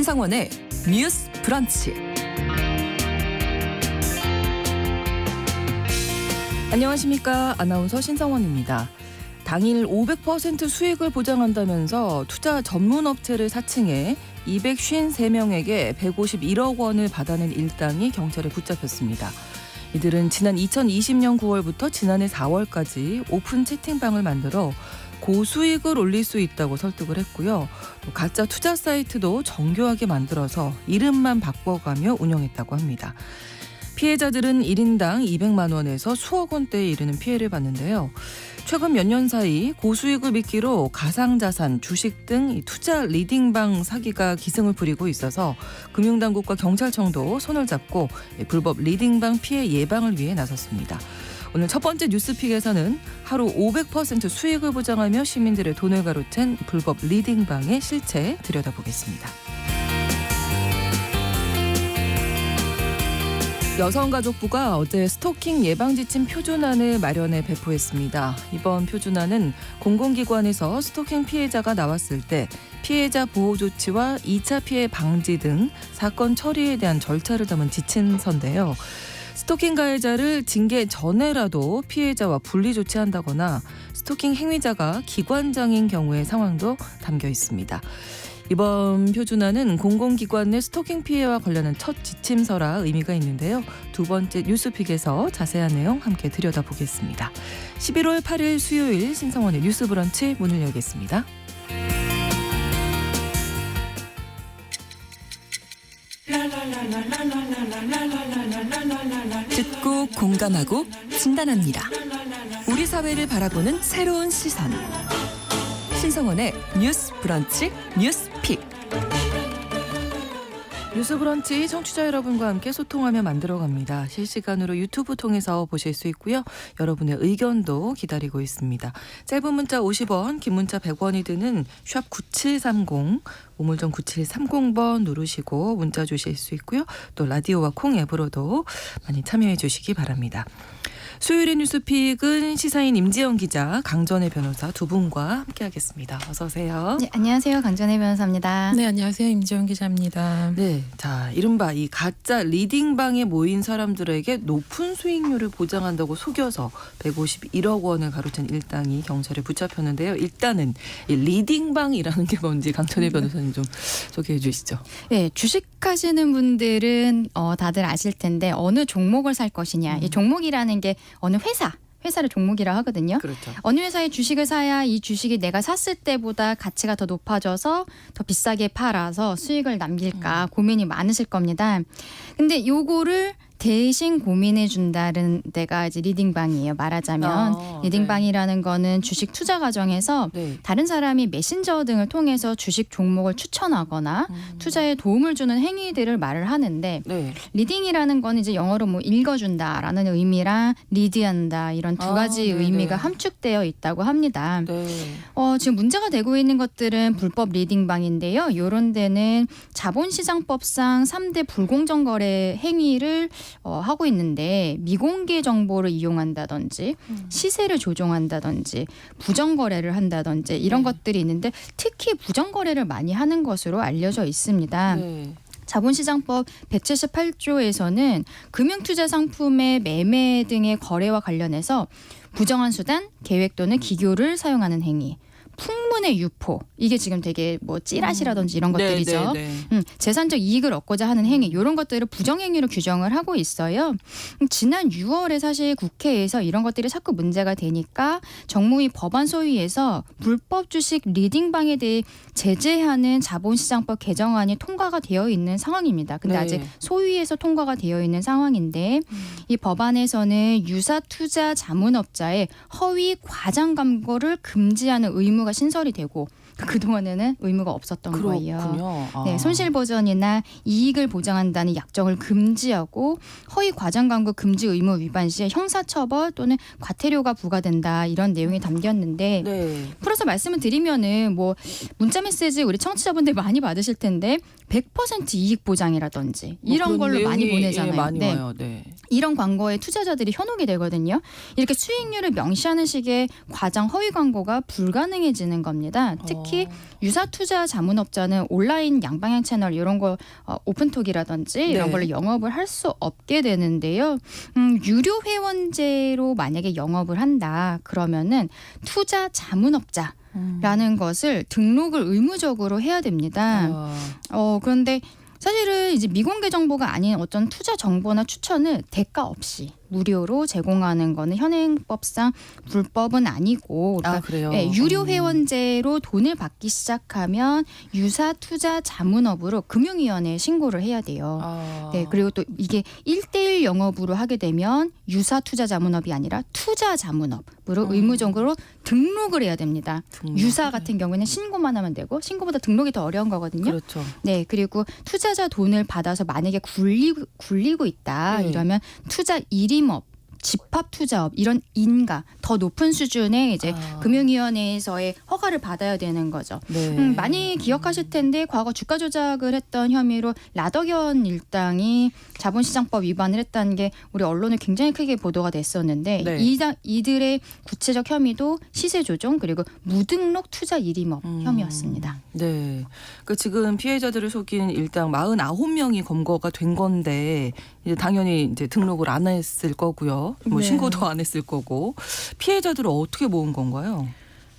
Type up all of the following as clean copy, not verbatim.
신성원의 뉴스 브런치. 안녕하십니까. 아나운서 신성원입니다. 당일 500% 수익을 보장한다면서 투자 전문 업체를 사칭해 253명에게 151억 원을 받아낸 일당이 경찰에 붙잡혔습니다. 이들은 지난 2020년 9월부터 지난해 4월까지 오픈 채팅방을 만들어 고수익을 올릴 수 있다고 설득을 했고요. 또 가짜 투자 사이트도 정교하게 만들어서 이름만 바꿔가며 운영했다고 합니다. 피해자들은 1인당 200만 원에서 수억 원대에 이르는 피해를 봤는데요. 최근 몇 년 사이 고수익을 미끼로 가상자산, 주식 등 투자 리딩방 사기가 기승을 부리고 있어서 금융당국과 경찰청도 손을 잡고 불법 리딩방 피해 예방을 위해 나섰습니다. 오늘 첫 번째 뉴스픽에서는 하루 500% 수익을 보장하며 시민들의 돈을 가로챈 불법 리딩방의 실체 들여다보겠습니다. 여성가족부가 어제 스토킹 예방 지침 표준안을 마련해 배포했습니다. 이번 표준안은 공공기관에서 스토킹 피해자가 나왔을 때 피해자 보호 조치와 2차 피해 방지 등 사건 처리에 대한 절차를 담은 지침서인데요. 스토킹 가해자를 징계 전에라도 피해자와 분리 조치한다거나 스토킹 행위자가 기관장인 경우의 상황도 담겨 있습니다. 이번 표준안은 공공기관 내 스토킹 피해와 관련한 첫 지침서라 의미가 있는데요. 두 번째 뉴스픽에서 자세한 내용 함께 들여다보겠습니다. 11월 8일 수요일 신성원의 뉴스 브런치 문을 열겠습니다. 듣고 공감하고 진단합니다. 우리 사회를 바라보는 새로운 시선. 신성원의 뉴스 브런치 뉴스픽. 뉴스 브런치 청취자 여러분과 함께 소통하며 만들어갑니다. 실시간으로 유튜브 통해서 보실 수 있고요. 여러분의 의견도 기다리고 있습니다. 짧은 문자 50원, 긴 문자 100원이 드는 샵 9730, 우물정 9730번 누르시고 문자 주실 수 있고요. 또 라디오와 콩 앱으로도 많이 참여해 주시기 바랍니다. 수요일의 뉴스픽은 시사인 임지영 기자, 강전혜 변호사 두 분과 함께하겠습니다. 어서 오세요. 네, 안녕하세요. 강전혜 변호사입니다. 네, 안녕하세요. 임지영 기자입니다. 네, 자, 이른바 이 가짜 리딩방에 모인 사람들에게 높은 수익률을 보장한다고 속여서 151억 원을 가로챈 일당이 경찰에 붙잡혔는데요. 일단은 이 리딩방이라는 게 뭔지 강전혜 변호사님 좀 소개해 주시죠. 네, 주식하시는 분들은 다들 아실 텐데 어느 종목을 살 것이냐. 이 종목이라는 게 어느 회사를 종목이라 하거든요. 그렇죠. 어느 회사의 주식을 사야 이 주식이 내가 샀을 때보다 가치가 더 높아져서 더 비싸게 팔아서 수익을 남길까 고민이 많으실 겁니다. 근데 요거를 대신 고민해 준다는 데가 이제 리딩방이에요. 말하자면 리딩방이라는 거는 주식 투자 과정에서 다른 사람이 메신저 등을 통해서 주식 종목을 추천하거나 투자에 도움을 주는 행위들을 말을 하는데 리딩이라는 거는 이제 영어로 뭐 읽어준다라는 의미랑 리드한다 이런 두 가지 의미가 함축되어 있다고 합니다. 지금 문제가 되고 있는 것들은 불법 리딩방인데요. 이런 데는 자본시장법상 3대 불공정 거래 행위를 하고 있는데 미공개 정보를 이용한다든지 시세를 조종한다든지 부정거래를 한다든지 이런 것들이 있는데 특히 부정거래를 많이 하는 것으로 알려져 있습니다. 자본시장법 178조에서는 금융투자 상품의 매매 등의 거래와 관련해서 부정한 수단, 계획 또는 기교를 사용하는 행위, 풍문의 유포, 이게 지금 되게 뭐 찌라시라든지 이런 것들이죠. 재산적 이익을 얻고자 하는 행위, 이런 것들을 부정행위로 규정을 하고 있어요. 지난 6월에 사실 국회에서 이런 것들이 자꾸 문제가 되니까 정무위 법안 소위에서 불법 주식 리딩방에 대해 제재하는 자본시장법 개정안이 통과가 되어 있는 상황입니다. 근데 아직 소위에서 통과가 되어 있는 상황인데 이 법안에서는 유사 투자 자문업자의 허위 과장 광고를 금지하는 의무가 신설이 되고 그동안에는 의무가 없었던 거예요. 네, 손실 보전이나 이익을 보장한다는 약정을 금지하고 허위 과장 광고 금지 의무 위반 시에 형사처벌 또는 과태료가 부과된다 이런 내용이 담겼는데 풀어서 말씀을 드리면은 뭐 문자 메시지 우리 청취자분들 많이 받으실 텐데 100% 이익 보장이라든지 이런 걸로 많이 보내잖아요. 많이 와요. 이런 광고에 투자자들이 현혹이 되거든요. 이렇게 수익률을 명시하는 식의 과장 허위 광고가 불가능해지는 겁니다. 특히 특히 유사 투자 자문업자는 온라인 양방향 채널 이런 거 오픈톡이라든지 이런 네. 걸로 영업을 할 수 없게 되는데요. 유료 회원제로 만약에 영업을 한다 그러면은 투자 자문업자 라는 것을 등록을 의무적으로 해야 됩니다. 그런데 사실은 이제 미공개 정보가 아닌 어떤 투자 정보나 추천을 대가 없이 무료로 제공하는 거는 현행법상 불법은 아니고 그러니까 그래요? 유료 회원제로 돈을 받기 시작하면 유사 투자 자문업으로 금융위원회에 신고를 해야 돼요. 네, 그리고 또 이게 1대1 영업으로 하게 되면 유사 투자 자문업이 아니라 투자 자문업으로 의무적으로 등록을 해야 됩니다. 유사 같은 경우에는 신고만 하면 되고 신고보다 등록이 더 어려운 거거든요. 그렇죠. 네, 그리고 투자자 돈을 받아서 만약에 굴리고 있다 네. 이러면 투자 일임업, 집합 투자업 이런 인가 더 높은 수준의 이제 금융위원회에서의 허가를 받아야 되는 거죠. 네. 많이 기억하실 텐데 과거 주가 조작을 했던 혐의로 라덕연 일당이 자본시장법 위반을 했다는 게 우리 언론에 굉장히 크게 보도가 됐었는데 네. 이들의 구체적 혐의도 시세 조종 그리고 무등록 투자 일임업 혐의였습니다. 네. 그 지금 피해자들을 속인 일당 49명이 검거가 된 건데 이제 당연히 이제 등록을 안 했을 거고요. 뭐 네. 신고도 안 했을 거고 피해자들을 어떻게 모은 건가요?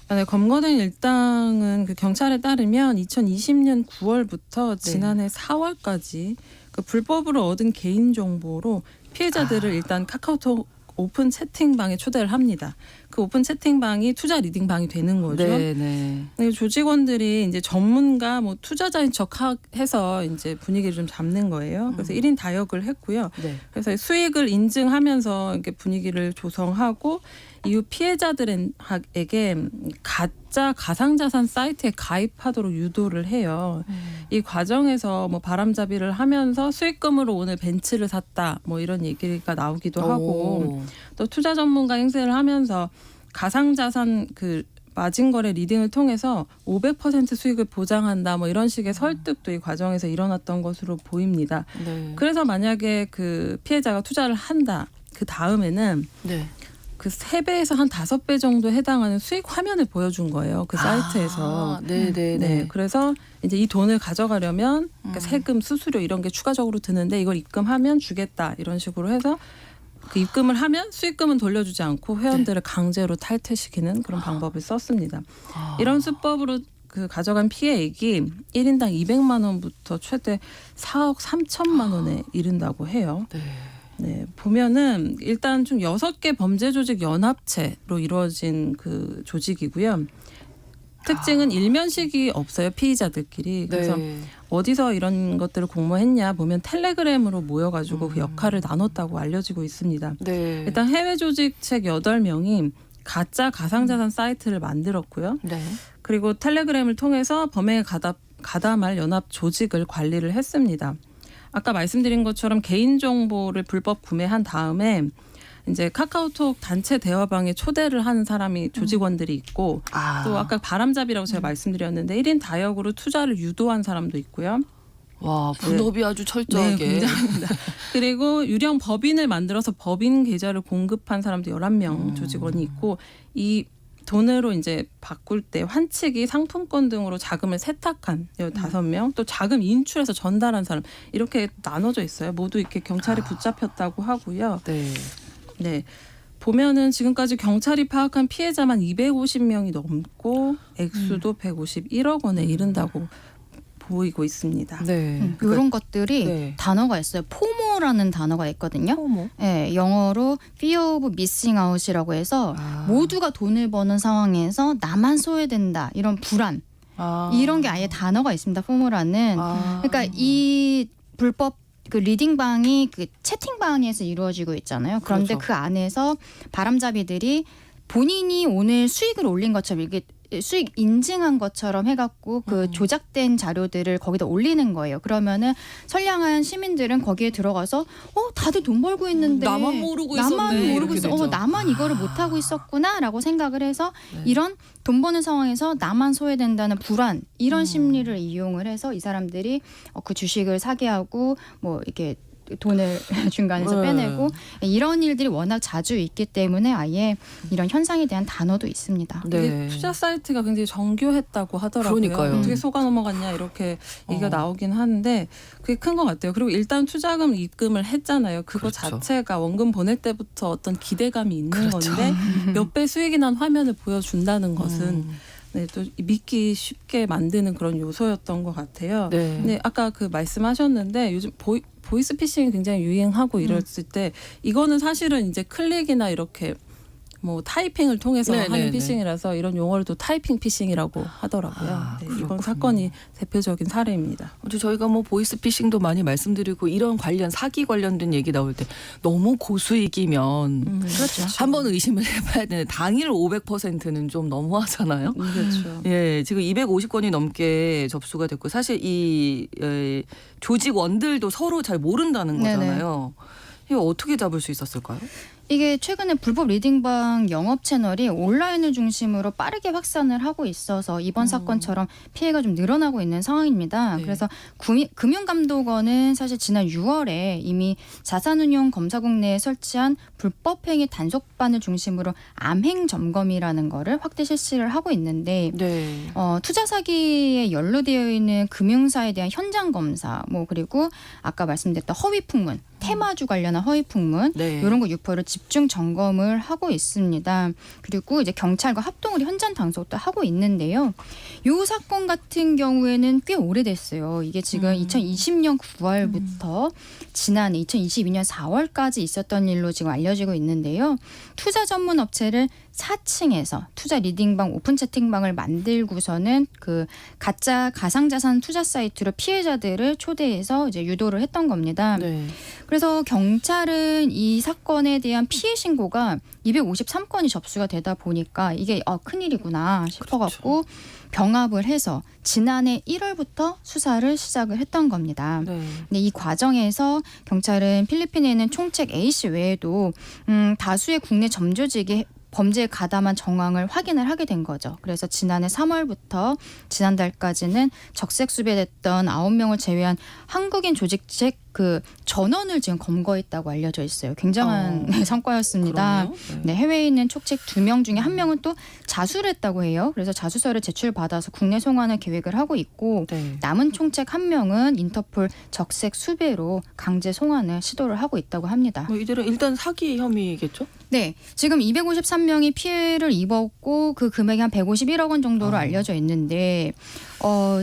네, 검거된 일당은 그 경찰에 따르면 2020년 9월부터 지난해 4월까지 그 불법으로 얻은 개인 정보로 피해자들을 일단 카카오톡 오픈 채팅방에 초대를 합니다. 그 오픈 채팅방이 투자 리딩방이 되는 거죠. 네. 조직원들이 이제 전문가 뭐 투자자인 척해서 이제 분위기를 좀 잡는 거예요. 그래서 1인 다역을 했고요. 네. 그래서 수익을 인증하면서 이렇게 분위기를 조성하고 이후 피해자들에게 가짜 가상자산 사이트에 가입하도록 유도를 해요. 이 과정에서 뭐 바람잡이를 하면서 수익금으로 오늘 벤츠를 샀다 뭐 이런 얘기가 나오기도 하고 또 투자 전문가 행세를 하면서 가상자산 그 마진거래 리딩을 통해서 500% 수익을 보장한다 뭐 이런 식의 설득도 이 과정에서 일어났던 것으로 보입니다. 네. 그래서 만약에 그 피해자가 투자를 한다 그 다음에는 네. 그 3배에서 한 5배 정도 해당하는 수익 화면을 보여준 거예요. 그 사이트에서. 네. 그래서 이제 이 돈을 가져가려면 그러니까 세금, 수수료 이런 게 추가적으로 드는데 이걸 입금하면 주겠다 이런 식으로 해서 그 입금을 하면 수익금은 돌려주지 않고 회원들을 강제로 탈퇴시키는 그런 방법을 썼습니다. 이런 수법으로 그 가져간 피해액이 1인당 200만 원부터 최대 4억 3천만 원에 이른다고 해요. 네, 보면은 일단 좀 6개 범죄 조직 연합체로 이루어진 그 조직이고요. 특징은 일면식이 없어요. 피의자들끼리. 그래서 어디서 이런 것들을 공모했냐 보면 텔레그램으로 모여가지고 그 역할을 나눴다고 알려지고 있습니다. 네. 일단 해외 조직 책 8명이 가짜 가상자산 사이트를 만들었고요. 네. 그리고 텔레그램을 통해서 범행에 가담할 연합 조직을 관리를 했습니다. 아까 말씀드린 것처럼 개인정보를 불법 구매한 다음에 이제 카카오톡 단체 대화방에 초대를 하는 사람이 조직원들이 있고 또 아까 바람잡이라고 제가 말씀드렸는데 1인 다역으로 투자를 유도한 사람도 있고요. 와, 분업이 아주 철저하게. 네, 굉장합니다. 그리고 유령 법인을 만들어서 법인 계좌를 공급한 사람도 11명 조직원이 있고 이 돈으로 이제 바꿀 때 환치기, 상품권 등으로 자금을 세탁한 15명, 또 자금 인출해서 전달한 사람 이렇게 나눠져 있어요. 모두 이렇게 경찰이 붙잡혔다고 하고요. 네. 보면은 지금까지 경찰이 파악한 피해자만 250명이 넘고 액수도 151억 원에 이른다고 보이고 있습니다. 네. 이런 것들이 네. 단어가 있어요. 포모라는 단어가 있거든요. 포모? 네, 영어로 Fear of Missing Out이라고 해서 모두가 돈을 버는 상황에서 나만 소외된다 이런 불안 이런 게 아예 단어가 있습니다. 포모라는. 그러니까 이 불법 그 리딩방이 그 채팅방에서 이루어지고 있잖아요. 그런데 그렇죠. 그 안에서 바람잡이들이 본인이 오늘 수익을 올린 것처럼 이게 수익 인증한 것처럼 해갖고 그 조작된 자료들을 거기다 올리는 거예요. 그러면은 선량한 시민들은 거기에 들어가서 다들 돈 벌고 있는데 나만 모르고 나만 있었네. 모르고 이렇게 있어. 되죠. 나만 이거를 못 하고 있었구나라고 생각을 해서 이런 돈 버는 상황에서 나만 소외된다는 불안 이런 심리를 이용을 해서 이 사람들이 그 주식을 사게 하고 뭐 이렇게 돈을 중간에서 네. 빼내고 이런 일들이 워낙 자주 있기 때문에 아예 이런 현상에 대한 단어도 있습니다. 네. 이게 투자 사이트가 굉장히 정교했다고 하더라고요. 그러니까요. 어떻게 속아 넘어갔냐 이렇게 얘기가 나오긴 하는데 그게 큰 것 같아요. 그리고 일단 투자금 입금을 했잖아요. 그거 그렇죠. 자체가 원금 보낼 때부터 어떤 기대감이 있는 그렇죠. 건데 몇 배 수익이 난 화면을 보여준다는 것은 네, 또 믿기 쉽게 만드는 그런 요소였던 것 같아요. 네. 근데 아까 그 말씀하셨는데 요즘 보이스 피싱이 굉장히 유행하고 이랬을 때 이거는 사실은 이제 클릭이나 이렇게 뭐 타이핑을 통해서 네네네. 하는 피싱이라서 이런 용어를 또 타이핑 피싱이라고 하더라고요. 아, 네, 그렇군요. 이번 사건이 대표적인 사례입니다. 어제 저희가 뭐 보이스피싱도 많이 말씀드리고 이런 관련 사기 관련된 얘기 나올 때 너무 고수익이면 그렇죠. 한번 의심을 해봐야 되는데 당일 500%는 좀 너무하잖아요. 그렇죠. 예, 지금 250건이 넘게 접수가 됐고 사실 이 조직원들도 서로 잘 모른다는 네네. 거잖아요. 이거 어떻게 잡을 수 있었을까요? 이게 최근에 불법 리딩방 영업 채널이 온라인을 중심으로 빠르게 확산을 하고 있어서 이번 사건처럼 피해가 좀 늘어나고 있는 상황입니다. 네. 그래서 금융감독원은 사실 지난 6월에 이미 자산운용 검사국 내에 설치한 불법행위 단속반을 중심으로 암행 점검이라는 거를 확대 실시를 하고 있는데 네. 투자 사기에 연루되어 있는 금융사에 대한 현장 검사, 뭐 그리고 아까 말씀드렸던 허위 풍문, 테마주 관련한 허위 풍문 네. 이런 거 유포를 집중 점검을 하고 있습니다. 그리고 이제 경찰과 합동으로 현장 단속도 하고 있는데요. 이 사건 같은 경우에는 꽤 오래됐어요. 이게 지금 2020년 9월부터 지난해 2022년 4월까지 있었던 일로 지금 알려지고 있는데요. 투자 전문 업체를 4층에서 투자 리딩방 오픈 채팅방을 만들고서는 그 가짜 가상자산 투자 사이트로 피해자들을 초대해서 이제 유도를 했던 겁니다. 네. 그래서 경찰은 이 사건에 대한 피해 신고가 253건이 접수가 되다 보니까 이게 큰일이구나 싶어갖고 병합을 해서 지난해 1월부터 수사를 시작을 했던 겁니다. 네. 근데 이 과정에서 경찰은 필리핀에 있는 총책 A씨 외에도 다수의 국내 점조직이 범죄에 가담한 정황을 확인을 하게 된 거죠. 그래서 지난해 3월부터 지난달까지는 적색 수배됐던 9명을 제외한 한국인 조직책 그 전원을 지금 검거했다고 알려져 있어요. 굉장한 성과였습니다. 그러네요. 네, 해외에 있는 촉책 2명 중에 1명은 또 자수를 했다고 해요. 그래서 자수서를 제출받아서 국내 송환을 계획을 하고 있고 네. 남은 총책 1명은 인터폴 적색 수배로 강제 송환을 시도를 하고 있다고 합니다. 뭐 이들은 일단 사기 혐의겠죠? 네, 지금 253명이 피해를 입었고 그 금액이 한 151억 원 정도로 알려져 있는데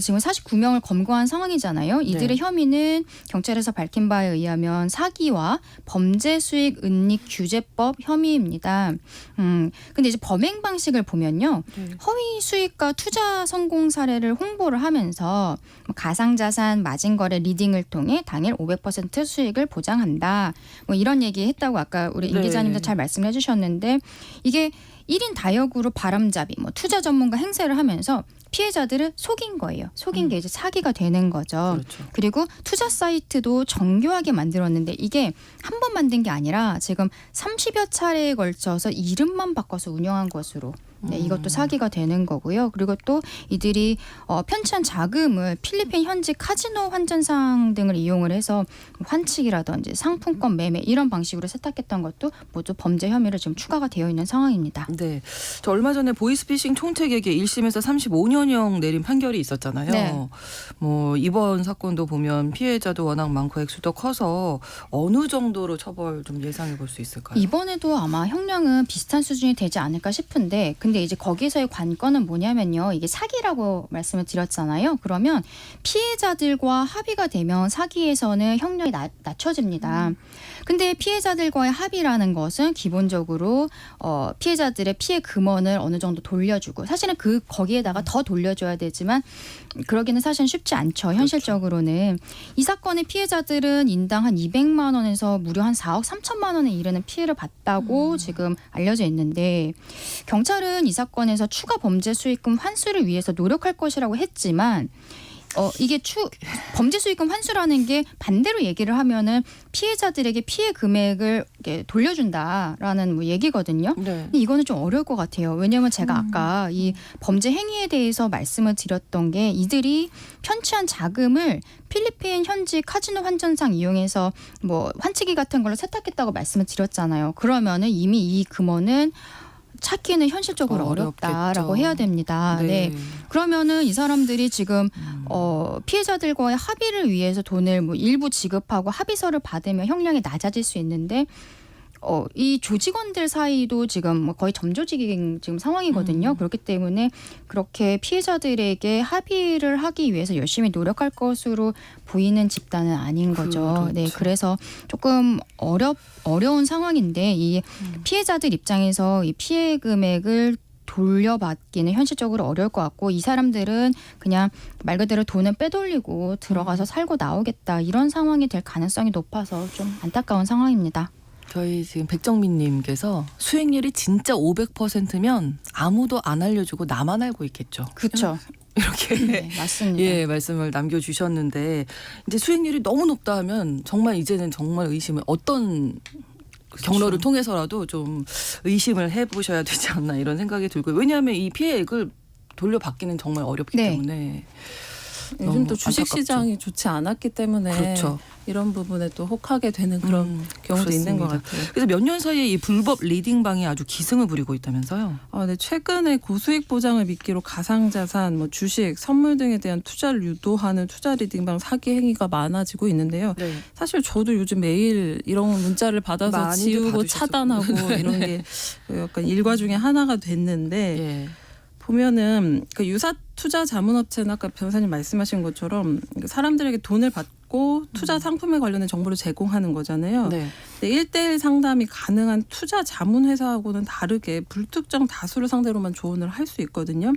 지금 49명을 검거한 상황이잖아요. 이들의 혐의는 경찰에서 밝힌 바에 의하면 사기와 범죄 수익 은닉 규제법 혐의입니다. 근데 이제 범행 방식을 보면요. 허위 수익과 투자 성공 사례를 홍보를 하면서 가상자산 마진거래 리딩을 통해 당일 500% 수익을 보장한다. 뭐 이런 얘기 했다고 아까 우리 임 네. 기자님도 잘 말씀해 주셨는데 이게 1인 다역으로 바람잡이, 뭐 투자 전문가 행세를 하면서 피해자들을 속인 거예요. 속인 게 이제 사기가 되는 거죠. 그렇죠. 그리고 투자 사이트도 정교하게 만들었는데 이게 한 번 만든 게 아니라 지금 30여 차례에 걸쳐서 이름만 바꿔서 운영한 것으로 네, 이것도 사기가 되는 거고요. 그리고 또 이들이 편취한 자금을 필리핀 현지 카지노 환전상 등을 이용을 해서 환칙이라든지 상품권 매매 이런 방식으로 세탁했던 것도 모두 범죄 혐의로 지금 추가가 되어 있는 상황입니다. 네. 저 얼마 전에 보이스피싱 총책에게 1심에서 35년형 내린 판결이 있었잖아요. 네. 뭐 이번 사건도 보면 피해자도 워낙 많고 액수도 커서 어느 정도로 처벌 좀 예상해 볼 수 있을까요? 이번에도 아마 형량은 비슷한 수준이 되지 않을까 싶은데 근데 이제 거기서의 관건은 뭐냐면요. 이게 사기라고 말씀을 드렸잖아요. 그러면 피해자들과 합의가 되면 사기에서는 형량이 낮춰집니다. 근데 피해자들과의 합의라는 것은 기본적으로 피해자들의 피해 금원을 어느 정도 돌려주고 사실은 거기에다가 더 돌려줘야 되지만 그러기는 사실은 쉽지 않죠. 현실적으로는. 이 사건의 피해자들은 인당 한 200만 원에서 무려 한 4억 3천만 원에 이르는 피해를 봤다고 지금 알려져 있는데 경찰은 이 사건에서 추가 범죄 수익금 환수를 위해서 노력할 것이라고 했지만 이게 범죄 수익금 환수라는 게 반대로 얘기를 하면은 피해자들에게 피해 금액을 이렇게 돌려준다라는 뭐 얘기거든요. 네. 근데 이거는 좀 어려울 것 같아요. 왜냐하면 제가 아까 이 범죄 행위에 대해서 말씀을 드렸던 게 이들이 편취한 자금을 필리핀 현지 카지노 환전상 이용해서 뭐 환치기 같은 걸로 세탁했다고 말씀을 드렸잖아요. 그러면은 이미 이 금원은 찾기는 현실적으로 어렵다라고 어렵겠죠. 해야 됩니다. 네. 그러면은 이 사람들이 지금 피해자들과의 합의를 위해서 돈을 뭐 일부 지급하고 합의서를 받으면 형량이 낮아질 수 있는데 이 조직원들 사이도 지금 뭐 거의 점조직인 지금 상황이거든요. 그렇기 때문에 그렇게 피해자들에게 합의를 하기 위해서 열심히 노력할 것으로 보이는 집단은 아닌 거죠. 그렇죠. 네, 그래서 조금 어려운 상황인데 이 피해자들 입장에서 이 피해 금액을 돌려받기는 현실적으로 어려울 것 같고 이 사람들은 그냥 말 그대로 돈을 빼돌리고 들어가서 살고 나오겠다 이런 상황이 될 가능성이 높아서 좀 안타까운 상황입니다. 저희 지금 백정민님께서 수익률이 진짜 500%면 아무도 안 알려주고 나만 알고 있겠죠. 그렇죠. 이렇게 네, 맞습니다. 예 말씀을 남겨주셨는데 이제 수익률이 너무 높다 하면 정말 이제는 정말 의심을 어떤 경로를 통해서라도 좀 의심을 해보셔야 되지 않나 이런 생각이 들고요. 왜냐하면 이 피해액을 돌려받기는 정말 어렵기 네. 때문에 요즘 또 너무 주식시장이 좋지 않았기 때문에 그렇죠. 이런 부분에 또 혹하게 되는 그런 경우도 있는 것 그렇습니다. 같아요. 그래서 몇 년 사이에 이 불법 리딩방이 아주 기승을 부리고 있다면서요? 네, 최근에 고수익 보장을 미끼로 가상자산, 뭐 주식, 선물 등에 대한 투자를 유도하는 투자 리딩방 사기 행위가 많아지고 있는데요. 네. 사실 저도 요즘 매일 이런 문자를 받아서 많이들 지우고 받으셨을 차단하고 이런 게 약간 일과 중에 하나가 됐는데 예. 보면은 그 유사 투자 자문업체는 아까 변호사님 말씀하신 것처럼 사람들에게 돈을 받고 투자 상품에 관련된 정보를 제공하는 거잖아요. 네. 근데 1대1 상담이 가능한 투자 자문 회사하고는 다르게 불특정 다수를 상대로만 조언을 할 수 있거든요.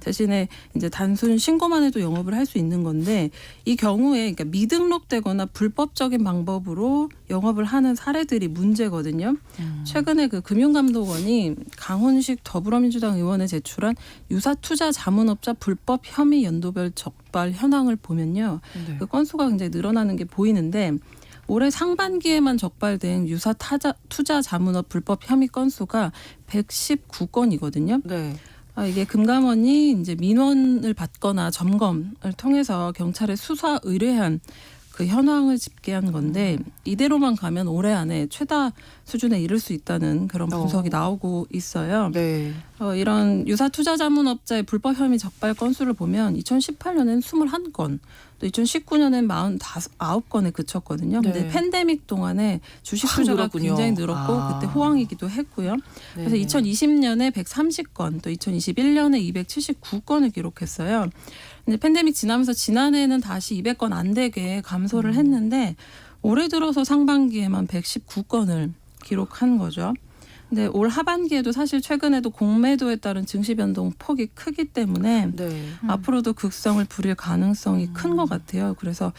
대신에 이제 단순 신고만 해도 영업을 할 수 있는 건데 이 경우에 그러니까 미등록되거나 불법적인 방법으로 영업을 하는 사례들이 문제거든요. 최근에 그 금융감독원이 강훈식 더불어민주당 의원에 제출한 유사 투자 자문업자 불법 혐의 연도별 적발 현황을 보면요. 네. 그 건수가 굉장히 늘어나는 게 보이는데 올해 상반기에만 적발된 유사 투자 자문업 불법 혐의 건수가 119건이거든요. 네. 이게 금감원이 이제 민원을 받거나 점검을 통해서 경찰에 수사 의뢰한 그 현황을 집계한 건데 이대로만 가면 올해 안에 최다 수준에 이를 수 있다는 그런 분석이 나오고 있어요. 네. 이런 유사 투자 자문업자의 불법 혐의 적발 건수를 보면 2018년엔 21건, 또 2019년엔 49건에 그쳤거든요. 근데 네. 팬데믹 동안에 주식 투자가 늘었군요. 굉장히 늘었고 그때 호황이기도 했고요. 그래서 네네. 2020년에 130건, 또 2021년에 279건을 기록했어요. 근데 팬데믹 지나면서 지난해에는 다시 200건 안 되게 감소를 했는데 올해 들어서 상반기에만 119건을 기록한 거죠. 근데 올 하반기에도 사실 최근에도 공매도에 따른 증시 변동 폭이 크기 때문에 네. 앞으로도 극성을 부릴 가능성이 큰 것 같아요. 그래서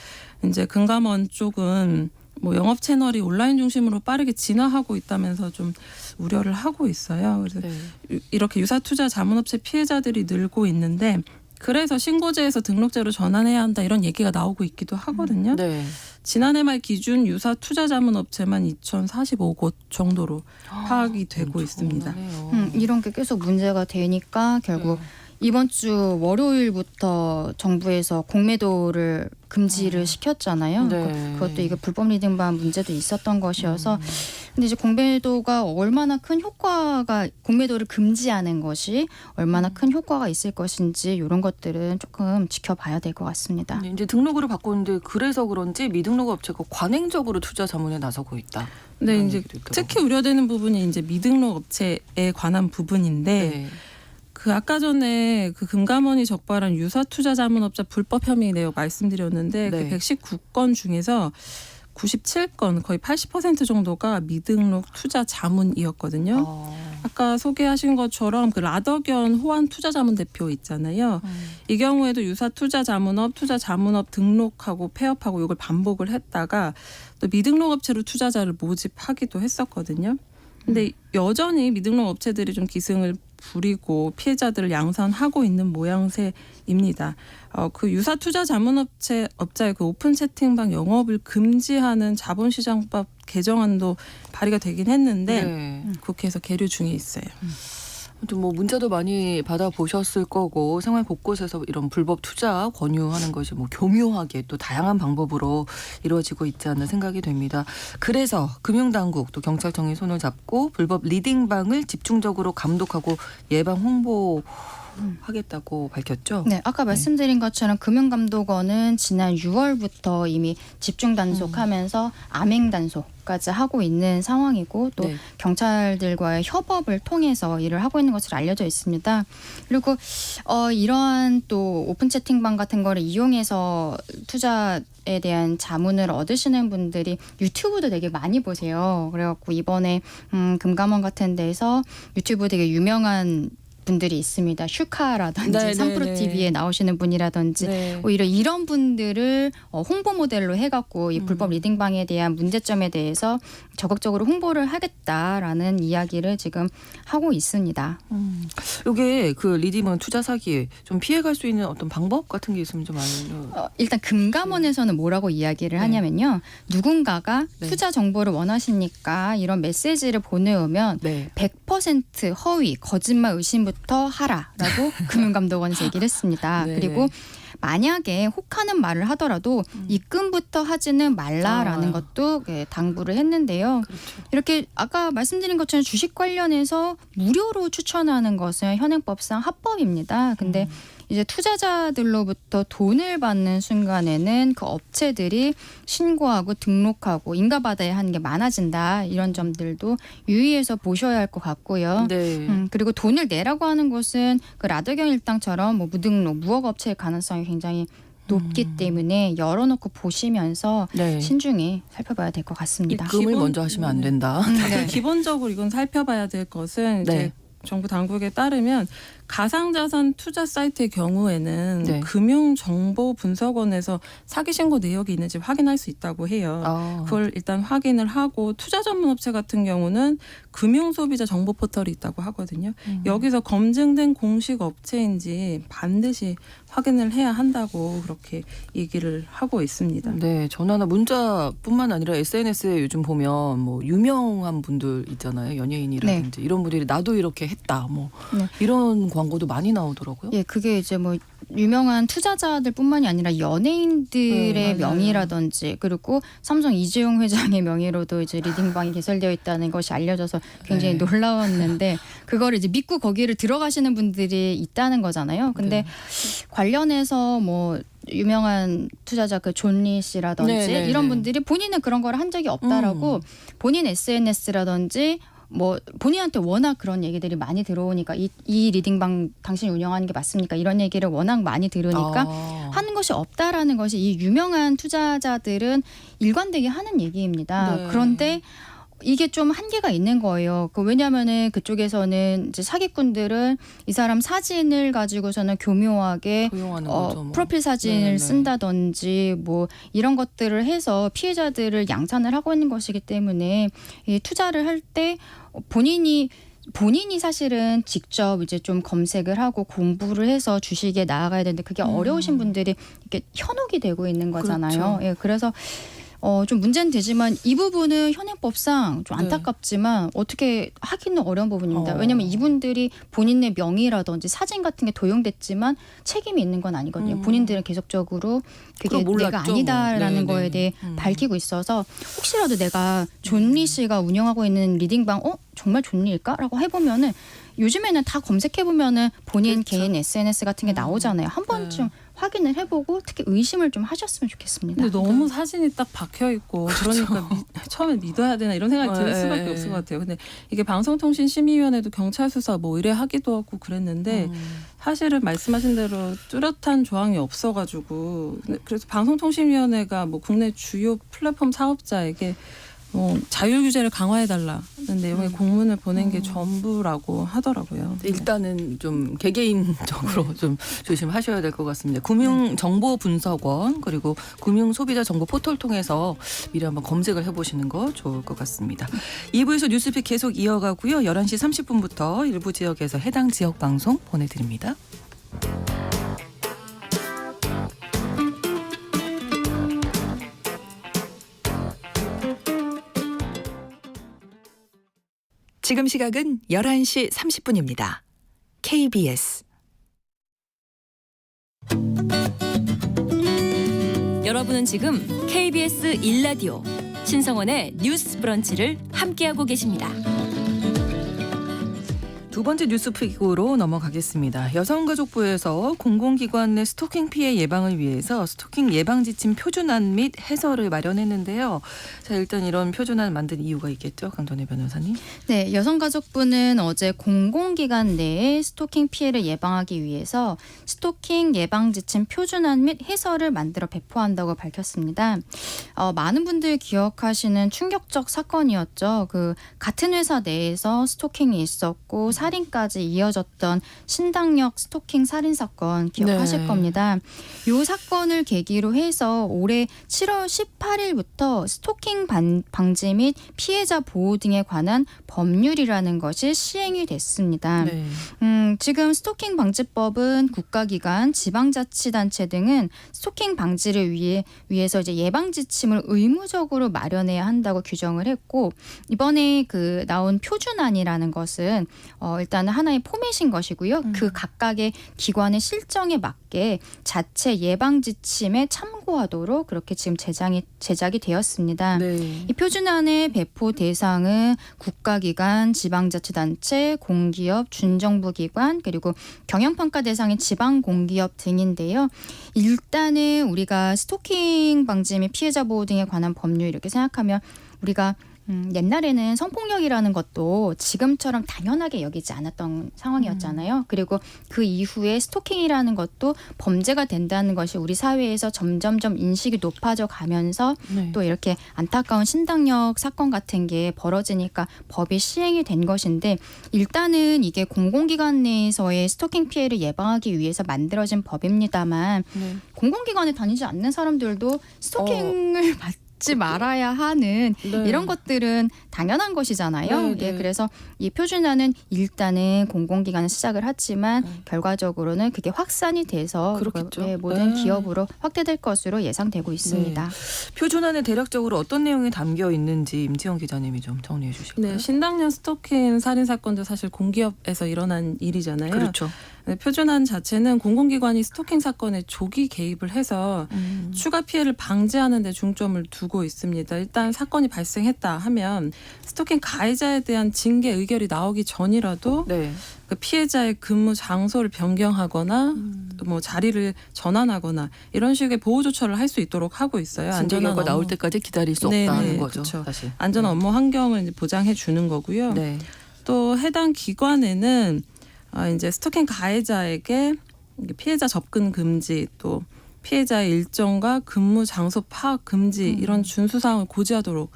이제 금감원 쪽은 뭐 영업 채널이 온라인 중심으로 빠르게 진화하고 있다면서 좀 우려를 하고 있어요. 그래서 네. 이렇게 유사 투자 자문업체 피해자들이 늘고 있는데 그래서 신고제에서 등록제로 전환해야 한다 이런 얘기가 나오고 있기도 하거든요. 네. 지난해 말 기준 유사 투자 자문업체만 2,045곳 정도로 파악이 되고 있습니다. 이런 게 계속 문제가 되니까 결국 이번 주 월요일부터 정부에서 공매도를 금지를 시켰잖아요. 네. 그것도 이게 불법 리딩방 문제도 있었던 것이어서 근데 이제 공매도가 얼마나 큰 효과가 공매도를 금지하는 것이 얼마나 큰 효과가 있을 것인지 이런 것들은 조금 지켜봐야 될 것 같습니다. 네, 이제 등록으로 바꿨는데 그래서 그런지 미등록 업체가 관행적으로 투자 자문에 나서고 있다. 네, 이런 이제 얘기도 있더라고요. 특히 우려되는 부분이 이제 미등록 업체에 관한 부분인데 네. 그 아까 전에 그 금감원이 적발한 유사 투자 자문업자 불법 혐의 내용 말씀드렸는데 네. 그 119건 중에서 97건 거의 80% 정도가 미등록 투자 자문이었거든요. 아까 소개하신 것처럼 그 라더견 호환 투자자문 대표 있잖아요. 이 경우에도 유사 투자 자문업, 투자 자문업 등록하고 폐업하고 이걸 반복을 했다가 또 미등록 업체로 투자자를 모집하기도 했었거든요. 근데 여전히 미등록 업체들이 좀 기승을 부리고 피해자들을 양산하고 있는 모양새입니다. 그 유사 투자 자문업자의 그 오픈 채팅방 영업을 금지하는 자본시장법 개정안도 발의가 되긴 했는데 네. 국회에서 계류 중에 있어요. 또 뭐 문자도 많이 받아보셨을 거고 생활 곳곳에서 이런 불법 투자 권유하는 것이 뭐 교묘하게 또 다양한 방법으로 이루어지고 있지 않나 생각이 됩니다. 그래서 금융당국 또 경찰청이 손을 잡고 불법 리딩방을 집중적으로 감독하고 예방 홍보하겠다고 밝혔죠. 네, 아까 말씀드린 것처럼 금융감독원은 지난 6월부터 이미 집중 단속하면서 암행 단속까지 하고 있는 상황이고 또 네. 경찰들과의 협업을 통해서 일을 하고 있는 것으로 알려져 있습니다. 그리고 이러한 또 오픈 채팅방 같은 거를 이용해서 투자에 대한 자문을 얻으시는 분들이 유튜브도 되게 많이 보세요. 그래갖고 이번에 금감원 같은 데서 유튜브 되게 유명한 분들이 있습니다. 슈카라든지 네, 삼프로 네, 네. TV에 나오시는 분이라든지 네. 오히려 이런 분들을 홍보 모델로 해갖고 이 불법 리딩방에 대한 문제점에 대해서 적극적으로 홍보를 하겠다라는 이야기를 지금 하고 있습니다. 이게 그 리딩은 투자 사기에 좀 피해갈 수 있는 어떤 방법 같은 게 있으면 좀 알려. 일단 금감원에서는 뭐라고 이야기를 네. 하냐면요. 누군가가 네. 투자 정보를 원하시니까 이런 메시지를 보내오면 네. 100% 허위, 거짓말 의심부터 하라라고 금융감독원에서 얘기를 했습니다. 네. 그리고 만약에 혹하는 말을 하더라도 입금부터 하지는 말라라는 아. 것도 당부를 했는데요. 그렇죠. 이렇게 아까 말씀드린 것처럼 주식 관련해서 무료로 추천하는 것은 현행법상 합법입니다. 근데 이제 투자자들로부터 돈을 받는 순간에는 그 업체들이 신고하고 등록하고 인가받아야 하는 게 많아진다. 이런 점들도 유의해서 보셔야 할 것 같고요. 네. 그리고 돈을 내라고 하는 곳은 그 라더경 일당처럼 뭐 무등록, 무허가업체일 가능성이 굉장히 높기 때문에 열어놓고 보시면서 네. 신중히 살펴봐야 될 것 같습니다. 입금을 기본- 먼저 하시면 안 된다. 네. 기본적으로 이건 살펴봐야 될 것은 네. 이제 정부 당국에 따르면 가상자산 투자 사이트의 경우에는 네. 금융정보분석원에서 사기 신고 내역이 있는지 확인할 수 있다고 해요. 아. 그걸 일단 확인을 하고 투자 전문 업체 같은 경우는 금융 소비자 정보 포털이 있다고 하거든요. 여기서 검증된 공식 업체인지 반드시 확인을 해야 한다고 그렇게 얘기를 하고 있습니다. 네, 전화나 문자뿐만 아니라 SNS에 요즘 보면 뭐 유명한 분들 있잖아요, 연예인이라든지 이런 분들이 나도 이렇게 했다, 뭐 네. 이런 광고도 많이 나오더라고요. 예, 그게 이제 뭐 유명한 투자자들뿐만이 아니라 연예인들의 네, 맞아요. 명의라든지 그리고 삼성 이재용 회장의 명의로도 이제 리딩방이 개설되어 있다는 것이 알려져서 굉장히 네. 놀라웠는데 그거를 이제 믿고 거기를 들어가시는 분들이 있다는 거잖아요. 근데 네. 관련해서 뭐 유명한 투자자 그 존리 씨라든지 네, 네, 이런 네. 분들이 본인은 그런 걸 한 적이 없다라고 본인 SNS라든지 뭐 본인한테 워낙 그런 얘기들이 많이 들어오니까 이 리딩방 당신이 운영하는 게 맞습니까? 이런 얘기를 워낙 많이 들으니까 하는 것이 없다라는 것이 이 유명한 투자자들은 일관되게 하는 얘기입니다. 네. 그런데 이게 좀 한계가 있는 거예요. 왜냐하면은 그쪽에서는 이제 사기꾼들은 이 사람 사진을 가지고서는 교묘하게 조용하는 거죠. 뭐. 프로필 사진을 네네. 쓴다든지 뭐 이런 것들을 해서 피해자들을 양산을 하고 있는 것이기 때문에 이 투자를 할 때 본인이 사실은 직접 이제 좀 검색을 하고 공부를 해서 주식에 나아가야 되는데 그게 어려우신 분들이 이렇게 현혹이 되고 있는 거잖아요. 그렇죠. 예, 그래서 좀 문제는 되지만 이 부분은 현행법상 좀 네. 안타깝지만 어떻게 하기는 어려운 부분입니다. 어. 왜냐하면 이분들이 본인의 명의라든지 사진 같은 게 도용됐지만 책임이 있는 건 아니거든요. 본인들은 계속적으로 그게 그럼 몰랐죠, 내가 아니다라는 뭐. 거에 네네. 대해 밝히고 있어서 혹시라도 내가 존리 씨가 운영하고 있는 리딩방 정말 존리일까라고 해보면은 요즘에는 다 검색해보면은 본인 그렇죠. 개인 SNS 같은 게 나오잖아요. 한 번쯤 확인을 해보고 특히 의심을 좀 하셨으면 좋겠습니다. 근데 너무 사진이 딱 박혀 있고 그러니까 처음에 믿어야 되나 이런 생각이 들 수밖에 네. 없을 것 같아요. 근데 이게 방송통신심의위원회도 경찰 수사 뭐 이래 하기도 하고 그랬는데 사실은 말씀하신 대로 뚜렷한 조항이 없어가지고 그래서 방송통신위원회가 뭐 국내 주요 플랫폼 사업자에게 자율 규제를 강화해달라는 내용의 공문을 보낸 게 전부라고 하더라고요. 일단은 좀 개개인적으로 좀 조심하셔야 될 것 같습니다. 금융정보분석원 그리고 금융소비자정보 포털 통해서 미리 한번 검색을 해보시는 거 좋을 것 같습니다. 2부에서 뉴스픽 계속 이어가고요. 11시 30분부터 일부 지역에서 해당 지역 방송 보내드립니다. 지금 시각은 11시 30분입니다. KBS 여러분은 지금 KBS 1라디오 신성원의 뉴스 브런치를 함께하고 계십니다. 두 번째 뉴스픽으로 넘어가겠습니다. 여성가족부에서 공공기관 내 스토킹 피해 예방을 위해서 스토킹 예방 지침 표준안 및 해설을 마련했는데요. 자, 일단 이런 표준안을 만든 이유가 있겠죠, 강전혜 변호사님? 네, 여성가족부는 어제 공공기관 내에 스토킹 피해를 예방하기 위해서 스토킹 예방 지침 표준안 및 해설을 만들어 배포한다고 밝혔습니다. 많은 분들이 기억하시는 충격적 사건이었죠. 그 같은 회사 내에서 스토킹이 있었고 살인까지 이어졌던 신당역 스토킹 살인 사건 기억하실 네. 겁니다. 이 사건을 계기로 해서 올해 7월 18일부터 스토킹 방지 및 피해자 보호 등에 관한 법률이라는 것이 시행이 됐습니다. 네. 지금 스토킹 방지법은 국가기관, 지방자치단체 등은 스토킹 방지를 위해서 이제 예방 지침을 의무적으로 마련해야 한다고 규정을 했고, 이번에 그 나온 표준안이라는 것은 일단은 하나의 포맷인 것이고요. 그 각각의 기관의 실정에 맞게 자체 예방 지침에 참고하도록 그렇게 지금 제작이 되었습니다. 네. 이 표준안의 배포 대상은 국가기관, 지방자치단체, 공기업, 준정부기관 그리고 경영평가 대상인 지방공기업 등인데요. 일단은 우리가 스토킹 방지 및 피해자 보호 등에 관한 법률 이렇게 생각하면 우리가 옛날에는 성폭력이라는 것도 지금처럼 당연하게 여기지 않았던 상황이었잖아요. 그리고 그 이후에 스토킹이라는 것도 범죄가 된다는 것이 우리 사회에서 점점점 인식이 높아져 가면서 네. 또 이렇게 안타까운 신당역 사건 같은 게 벌어지니까 법이 시행이 된 것인데, 일단은 이게 공공기관 내에서의 스토킹 피해를 예방하기 위해서 만들어진 법입니다만 네. 공공기관에 다니지 않는 사람들도 스토킹을 받지 말아야 하는 네. 이런 것들은 당연한 것이잖아요. 네, 네. 예, 그래서 이 표준안은 일단은 공공기관은 시작을 하지만 결과적으로는 그게 확산이 돼서 그렇겠죠. 모든 네. 기업으로 확대될 것으로 예상되고 있습니다. 표준안에 대략적으로 어떤 내용이 담겨 있는지 임지영 기자님이 좀 정리해 주실까요? 네, 신당역 스토킹 살인 사건도 사실 공기업에서 일어난 일이잖아요. 그렇죠. 네, 표준안 자체는 공공기관이 스토킹 사건에 조기 개입을 해서 추가 피해를 방지하는 데 중점을 두고 있습니다. 일단 사건이 발생했다 하면 스토킹 가해자에 대한 징계 의결이 나오기 전이라도 네. 그 피해자의 근무 장소를 변경하거나 뭐 자리를 전환하거나 이런 식의 보호 조처를 할 수 있도록 하고 있어요. 징계 결과 나올 때까지 기다릴 수 없다는 네네, 거죠. 그렇죠. 사실. 안전한 업무 환경을 이제 보장해 주는 거고요. 네. 또 해당 기관에는 이제 스토킹 가해자에게 피해자 접근 금지, 또 피해자의 일정과 근무 장소 파악 금지 이런 준수 사항을 고지하도록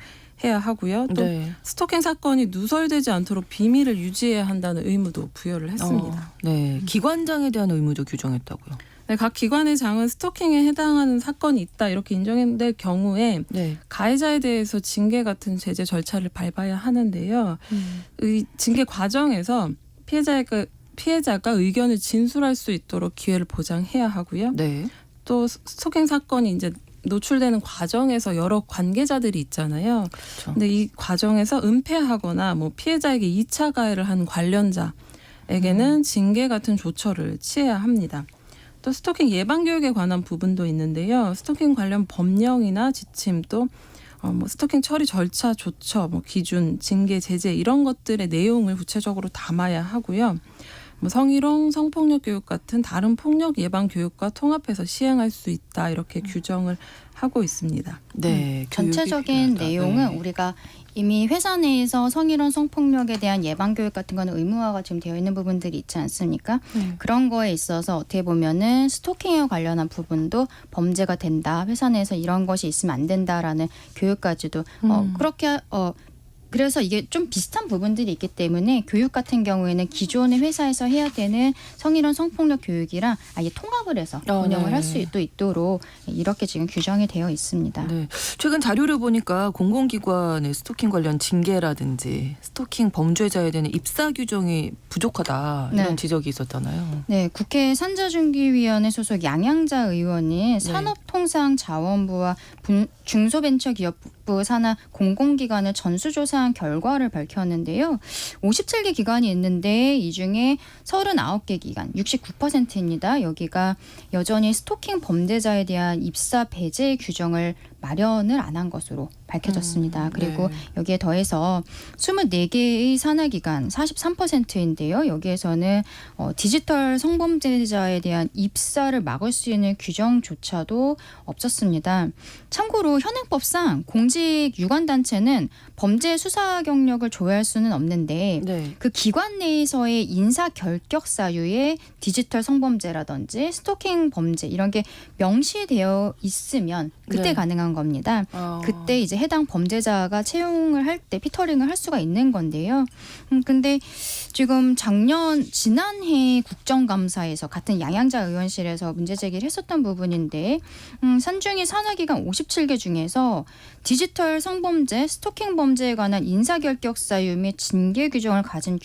해야 하고요. 또 네. 스토킹 사건이 누설되지 않도록 비밀을 유지해야 한다는 의무도 부여를 했습니다. 네. 기관장에 대한 의무도 규정했다고요. 네, 각 기관의 장은 스토킹에 해당하는 사건이 있다 이렇게 인정될 경우에 네. 가해자에 대해서 징계 같은 제재 절차를 밟아야 하는데요. 이 징계 과정에서 피해자가 의견을 진술할 수 있도록 기회를 보장해야 하고요. 네. 또 스토킹 사건이 이제 노출되는 과정에서 여러 관계자들이 있잖아요. 그렇죠. 근데 이 과정에서 은폐하거나 뭐 피해자에게 2차 가해를 한 관련자에게는 징계 같은 조처를 취해야 합니다. 또 스토킹 예방 교육에 관한 부분도 있는데요. 스토킹 관련 법령이나 지침 또 뭐 스토킹 처리 절차, 조처, 뭐 기준, 징계, 제재 이런 것들의 내용을 구체적으로 담아야 하고요. 뭐 성희롱, 성폭력 교육 같은 다른 폭력 예방 교육과 통합해서 시행할 수 있다 이렇게 규정을 하고 있습니다. 네, 교육이 전체적인 필요하다. 내용은 네. 우리가 이미 회사 내에서 성희롱 성폭력에 대한 예방교육 같은 거는 의무화가 지금 되어 있는 부분들이 있지 않습니까? 그런 거에 있어서 어떻게 보면은 스토킹에 관련한 부분도 범죄가 된다. 회사 내에서 이런 것이 있으면 안 된다라는 교육까지도 그렇게 그래서 이게 좀 비슷한 부분들이 있기 때문에 교육 같은 경우에는 기존의 회사에서 해야 되는 성희롱 성폭력 교육이랑 아예 통합을 해서 운영을 네. 할 수 있도록 이렇게 지금 규정이 되어 있습니다. 네. 최근 자료를 보니까 공공기관의 스토킹 관련 징계라든지 스토킹 범죄자에 대한 입사 규정이 부족하다 이런 네. 지적이 있었잖아요. 네, 국회 산자중기위원회 소속 양양자 의원이 산업통상자원부와 중소벤처기업부 산하 공공기관을 전수조사한 결과를 밝혔는데요. 57개 기관이 있는데 이 중에 39개 기관, 69%입니다. 여기가 여전히 스토킹 범죄자에 대한 입사 배제 규정을 마련을 안 한 것으로 밝혀졌습니다. 그리고 네. 여기에 더해서 24개의 산하기관 43%인데요. 여기에서는 디지털 성범죄자에 대한 입사를 막을 수 있는 규정조차도 없었습니다. 참고로 현행법상 공직 유관단체는 범죄 수사 경력을 조회할 수는 없는데 네. 그 기관 내에서의 인사 결격 사유에 디지털 성범죄라든지 스토킹 범죄 이런 게 명시되어 있으면 그때 네. 가능한 겁니다. 그때 이제 해당 범죄자가 채용을 할 때 피터링을 할 수가 있는 건데요. 근데 지금 지난해 국정감사에서 같은 양양자 의원실에서 문제 제기를 했었던 부분인데 산중이 산하기관 57개 중에서 디지털 성범죄, 스토킹 범죄에 관한 인사결격 사유 및 징계 규정을 가진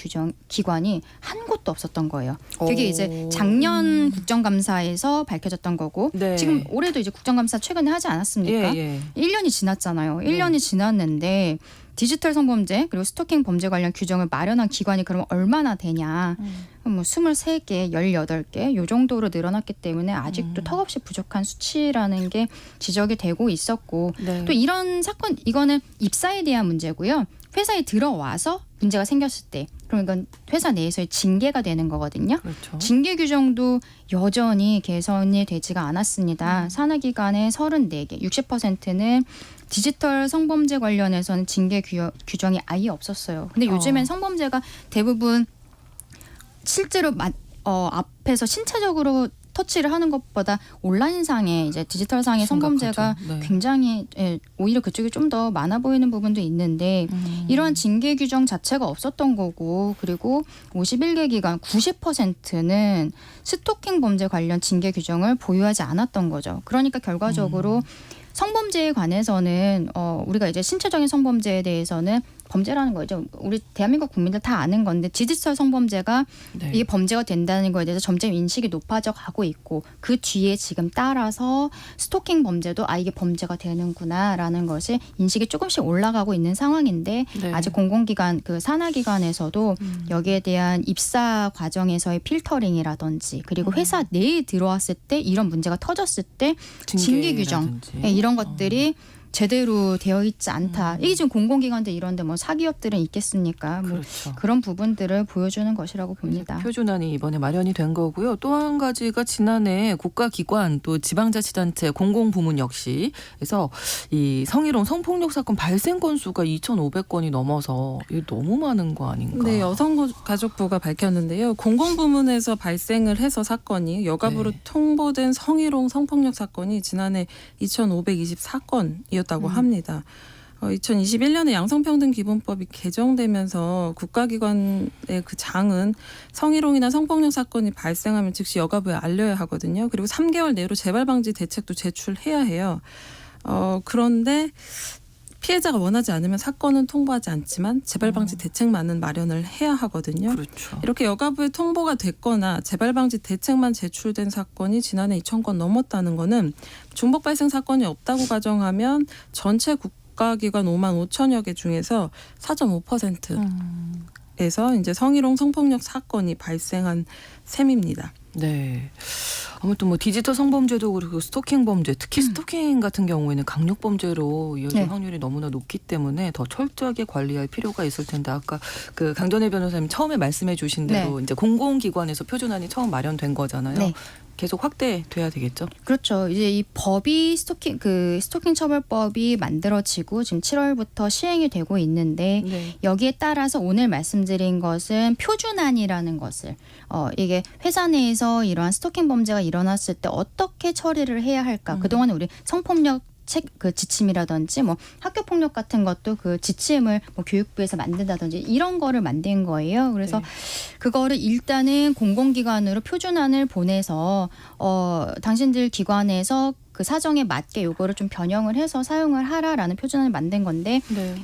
기관이 한 곳도 없었던 거예요. 그게 이제 작년 국정감사에서 밝혀졌던 거고 네. 지금 올해도 이제 국정감사 최근에 하지 않았습니까? 예. 1년이 지났잖아요. 1년이 지났는데 디지털 성범죄 그리고 스토킹 범죄 관련 규정을 마련한 기관이 그럼 얼마나 되냐. 뭐 23개, 18개 요 정도로 늘어났기 때문에 아직도 턱없이 부족한 수치라는 게 지적이 되고 있었고 네. 또 이런 사건 이거는 입사에 대한 문제고요. 회사에 들어와서 문제가 생겼을 때 그럼 이건 회사 내에서의 징계가 되는 거거든요. 그렇죠. 징계 규정도 여전히 개선이 되지가 않았습니다. 산하기관의 34개, 60%는 디지털 성범죄 관련해서는 징계 규정이 아예 없었어요. 근데 요즘엔 성범죄가 대부분 실제로 앞에서 신체적으로 터치를 하는 것보다 온라인상의 이제 디지털상의 성범죄가 심각하죠. 네. 굉장히 오히려 그쪽이 좀 더 많아 보이는 부분도 있는데 이러한 징계 규정 자체가 없었던 거고 그리고 51개 기관 90%는 스토킹 범죄 관련 징계 규정을 보유하지 않았던 거죠. 그러니까 결과적으로 성범죄에 관해서는 우리가 이제 신체적인 성범죄에 대해서는 범죄라는 거죠. 우리 대한민국 국민들 다 아는 건데 디지털 성범죄가 네. 이게 범죄가 된다는 거에 대해서 점점 인식이 높아져 가고 있고 그 뒤에 지금 따라서 스토킹 범죄도 이게 범죄가 되는구나라는 것이 인식이 조금씩 올라가고 있는 상황인데 네. 아직 공공기관 그 산하기관에서도 여기에 대한 입사 과정에서의 필터링이라든지 그리고 회사 내에 들어왔을 때 이런 문제가 터졌을 때 징계 규정 징계라든지. 이런 것들이 제대로 되어 있지 않다. 이게 지금 공공기관들 이런데 뭐 사기업들은 있겠습니까? 뭐 그렇죠. 그런 부분들을 보여주는 것이라고 봅니다. 표준안이 이번에 마련이 된 거고요. 또 한 가지가 지난해 국가기관 또 지방자치단체 공공부문 역시 그래서 이 성희롱 성폭력 사건 발생 건수가 2,500건이 넘어서 이게 너무 많은 거 아닌가? 네, 여성가족부가 밝혔는데요. 공공부문에서 발생을 해서 사건이 여가부로 네. 통보된 성희롱 성폭력 사건이 지난해 2,524건이었다고 합니다. 2021년에 양성평등기본법이 개정되면서 국가기관의 그 장은 성희롱이나 성폭력 사건이 발생하면 즉시 여가부에 알려야 하거든요. 그리고 3개월 내로 재발방지 대책도 제출해야 해요. 그런데 피해자가 원하지 않으면 사건은 통보하지 않지만 재발방지 대책만은 마련을 해야 하거든요. 그렇죠. 이렇게 여가부에 통보가 됐거나 재발방지 대책만 제출된 사건이 지난해 2,000건 넘었다는 거는 중복 발생 사건이 없다고 가정하면 전체 국가기관 5만 5천여 개 중에서 4.5%에서 이제 성희롱 성폭력 사건이 발생한 셈입니다. 네. 아무튼 뭐 디지털 성범죄도 그렇고 스토킹 범죄, 특히 스토킹 같은 경우에는 강력 범죄로 이어질 네. 확률이 너무나 높기 때문에 더 철저하게 관리할 필요가 있을 텐데 아까 그 강전혜 변호사님 처음에 말씀해 주신 대로 이제 공공기관에서 표준안이 처음 마련된 거잖아요. 네. 계속 확대돼야 되겠죠. 그렇죠. 이제 이 법이 스토킹 처벌법이 만들어지고 지금 7월부터 시행이 되고 있는데 네. 여기에 따라서 오늘 말씀드린 것은 표준안이라는 것을 이게 회사 내에서 이러한 스토킹 범죄가 일어났을 때 어떻게 처리를 해야 할까? 그동안에 우리 성폭력 그 지침이라든지 뭐 학교 폭력 같은 것도 그 지침을 뭐 교육부에서 만든다든지 이런 거를 만든 거예요. 그래서 네. 그거를 일단은 공공기관으로 표준안을 보내서 당신들 기관에서 그 사정에 맞게 요거를 좀 변형을 해서 사용을 하라라는 표준안을 만든 건데 네.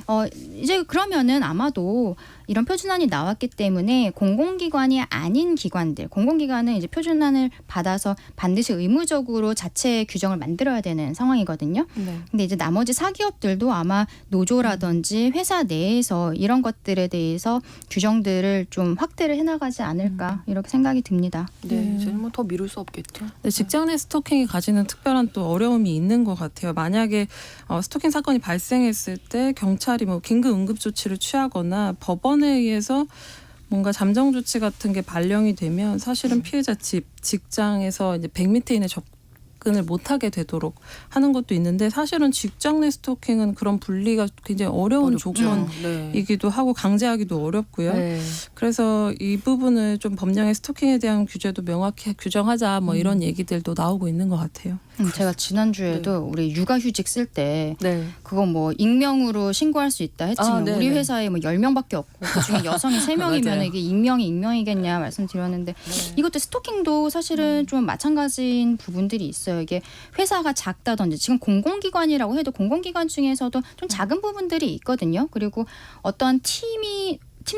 이제 그러면은 아마도 이런 표준안이 나왔기 때문에 공공기관이 아닌 기관들, 공공기관은 이제 표준안을 받아서 반드시 의무적으로 자체 규정을 만들어야 되는 상황이거든요. 네. 근데 이제 나머지 사기업들도 아마 노조라든지 회사 내에서 이런 것들에 대해서 규정들을 좀 확대를 해나가지 않을까 이렇게 생각이 듭니다. 네. 이제는 뭐 더 미룰 수 없겠죠. 근데 직장 내 스토킹이 가지는 특별한 또 어려움이 있는 것 같아요. 만약에 스토킹 사건이 발생했을 때 경찰이 뭐 긴급 응급 조치를 취하거나 법원에 의해서 뭔가 잠정 조치 같은 게 발령이 되면 사실은 피해자 집, 직장에서 이제 100m 이내 접근을 못하게 되도록 하는 것도 있는데 사실은 직장 내 스토킹은 그런 분리가 굉장히 어려운 어렵죠. 조건이기도 하고 강제하기도 어렵고요. 네. 그래서 이 부분을 좀 법령의 스토킹에 대한 규제도 명확히 규정하자 뭐 이런 얘기들도 나오고 있는 것 같아요. 제가 지난주에도 우리 육아휴직 쓸 때 네. 그거 뭐 익명으로 신고할 수 있다 했지만 네네. 우리 회사에 뭐 10명밖에 없고 그중에 여성이 3명이면 맞아요. 이게 익명이겠냐 말씀드렸는데 이것도 스토킹도 사실은 좀 마찬가지인 부분들이 있어요. 이게 회사가 작다든지 지금 공공기관이라고 해도 공공기관 중에서도 좀 작은 부분들이 있거든요. 그리고 어떤 팀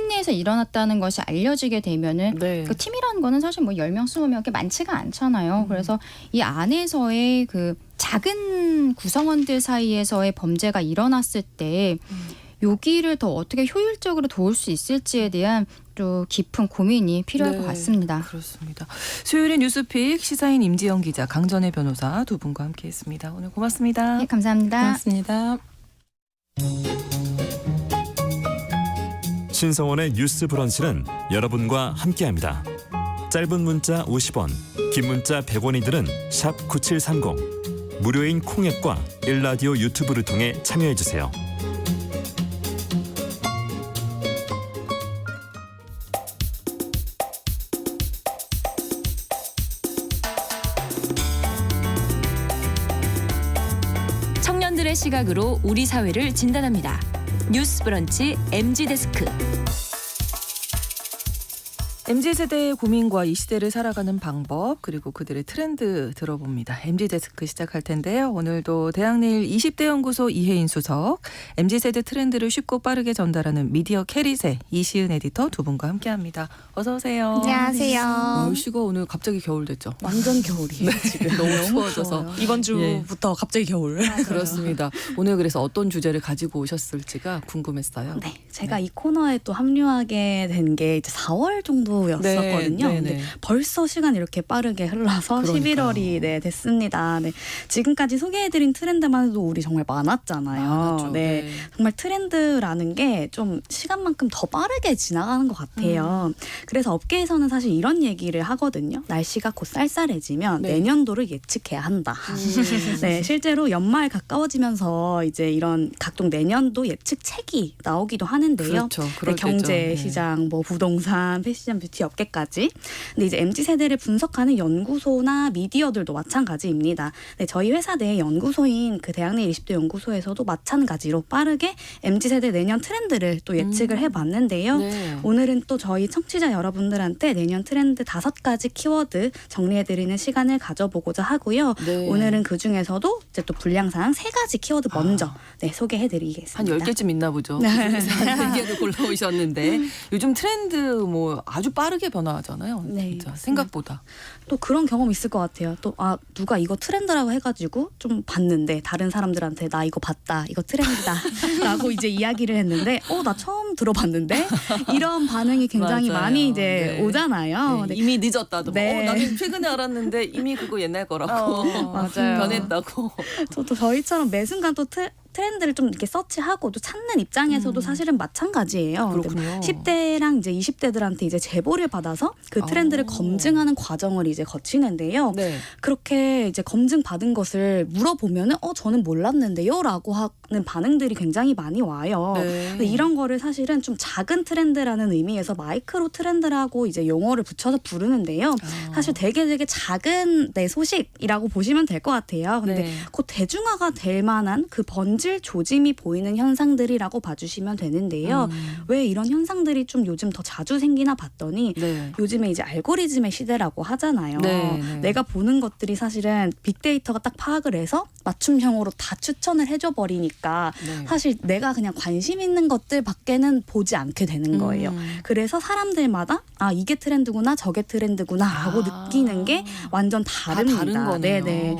내에서 일어났다는 것이 알려지게 되면은 네. 그 팀이라는 거는 사실 뭐 10명, 20명 이렇게 많지가 않잖아요. 그래서 이 안에서의 그 작은 구성원들 사이에서의 범죄가 일어났을 때 여기를 더 어떻게 효율적으로 도울 수 있을지에 대한 또 깊은 고민이 필요할 것 같습니다. 그렇습니다. 수요일의 뉴스픽 시사인 임지영 기자, 강전혜 변호사 두 분과 함께했습니다. 오늘 고맙습니다. 네, 감사합니다. 고맙습니다. 신성원의 뉴스 브런치는 여러분과 함께합니다. 짧은 문자 50원, 긴 문자 100원이들은 샵 9730. 무료인 콩앱과 일라디오 유튜브를 통해 참여해주세요. 청년들의 시각으로 우리 사회를 진단합니다. 뉴스 브런치 MG데스크. MZ세대의 고민과 이 시대를 살아가는 방법 그리고 그들의 트렌드 들어봅니다. MZ데스크 시작할 텐데요. 오늘도 대학내일 20대 연구소 이혜인 수석, MZ세대 트렌드를 쉽고 빠르게 전달하는 미디어 캐릿의 이시은 에디터 두 분과 함께합니다. 어서 오세요. 안녕하세요. 날씨가 오늘 갑자기 겨울 됐죠. 완전 겨울이에요. 지금 너무 추워져서. 이번 주부터 갑자기 겨울. 그렇습니다. 오늘 그래서 어떤 주제를 가지고 오셨을지가 궁금했어요. 네, 제가 이 코너에 또 합류하게 된 게 이제 4월 정도였었거든요. 네, 근데 네. 벌써 시간이 이렇게 빠르게 흘러서 그러니까요. 11월이 됐습니다. 네, 지금까지 소개해드린 트렌드만 해도 우리 정말 많았잖아요. 많았죠. 네, 정말 트렌드라는 게 좀 시간만큼 더 빠르게 지나가는 것 같아요. 그래서 업계에서는 사실 이런 얘기를 하거든요. 날씨가 곧 쌀쌀해지면 네. 내년도를 예측해야 한다. 네, 실제로 연말 가까워지면서 이제 이런 각종 내년도 예측 책이 나오기도 하는데요. 그렇죠. 그럴 네, 경제 때죠. 네. 시장, 뭐 부동산, 패션, 뷰티 업계까지. 근데 이제 MZ 세대를 분석하는 연구소나 미디어들도 마찬가지입니다. 네, 저희 회사 내 연구소인 그 대학내일 20대 연구소에서도 마찬가지로 빠르게 MZ 세대 내년 트렌드를 또 예측을 해봤는데요. 네. 오늘은 또 저희 청취자 여러분들한테 내년 트렌드 5가지 키워드 정리해드리는 시간을 가져보고자 하고요. 네. 오늘은 그 중에서도 이제 또 분량상 3가지 키워드 먼저 소개해드리겠습니다. 한 10개쯤 있나 보죠. 그중에서 한 3개를 골라오셨는데 요즘 트렌드 뭐 아주 빠르게 변화하잖아요. 네, 진짜 맞습니다. 생각보다. 또 그런 경험 있을 것 같아요. 또 누가 이거 트렌드라고 해가지고 좀 봤는데 다른 사람들한테 나 이거 봤다, 이거 트렌드다라고 이제 이야기를 했는데 나 처음 들어봤는데 이런 반응이 굉장히 맞아요. 많이 이제 네. 오잖아요. 네, 네. 이미 늦었다도. 네. 나는 최근에 알았는데 이미 그거 옛날 거라고. 맞아요. 변했다고. 저도 저희처럼 매 순간 또 트렌드를 좀 이렇게 서치하고 또 찾는 입장에서도 사실은 마찬가지예요. 그렇군요. 10대랑 이제 20대들한테 이제 제보를 받아서 그 트렌드를 검증하는 과정을 이제 거치는데요. 네. 그렇게 이제 검증 받은 것을 물어보면은 저는 몰랐는데요라고 하는 반응들이 굉장히 많이 와요. 네. 근데 이런 거를 사실은 좀 작은 트렌드라는 의미에서 마이크로 트렌드라고 이제 용어를 붙여서 부르는데요. 사실 되게 작은 내 소식이라고 보시면 될 것 같아요. 근데 네. 곧 대중화가 될 만한 그 번질 조짐이 보이는 현상들이라고 봐주시면 되는데요. 왜 이런 현상들이 좀 요즘 더 자주 생기나 봤더니 네. 요즘에 이제 알고리즘의 시대라고 하잖아요. 네, 네. 내가 보는 것들이 사실은 빅데이터가 딱 파악을 해서 맞춤형으로 다 추천을 해줘 버리니까 네. 사실 내가 그냥 관심 있는 것들밖에는 보지 않게 되는 거예요. 그래서 사람들마다 이게 트렌드구나 저게 트렌드구나라고 느끼는 게 완전 다릅니다. 다른 거네요. 네네.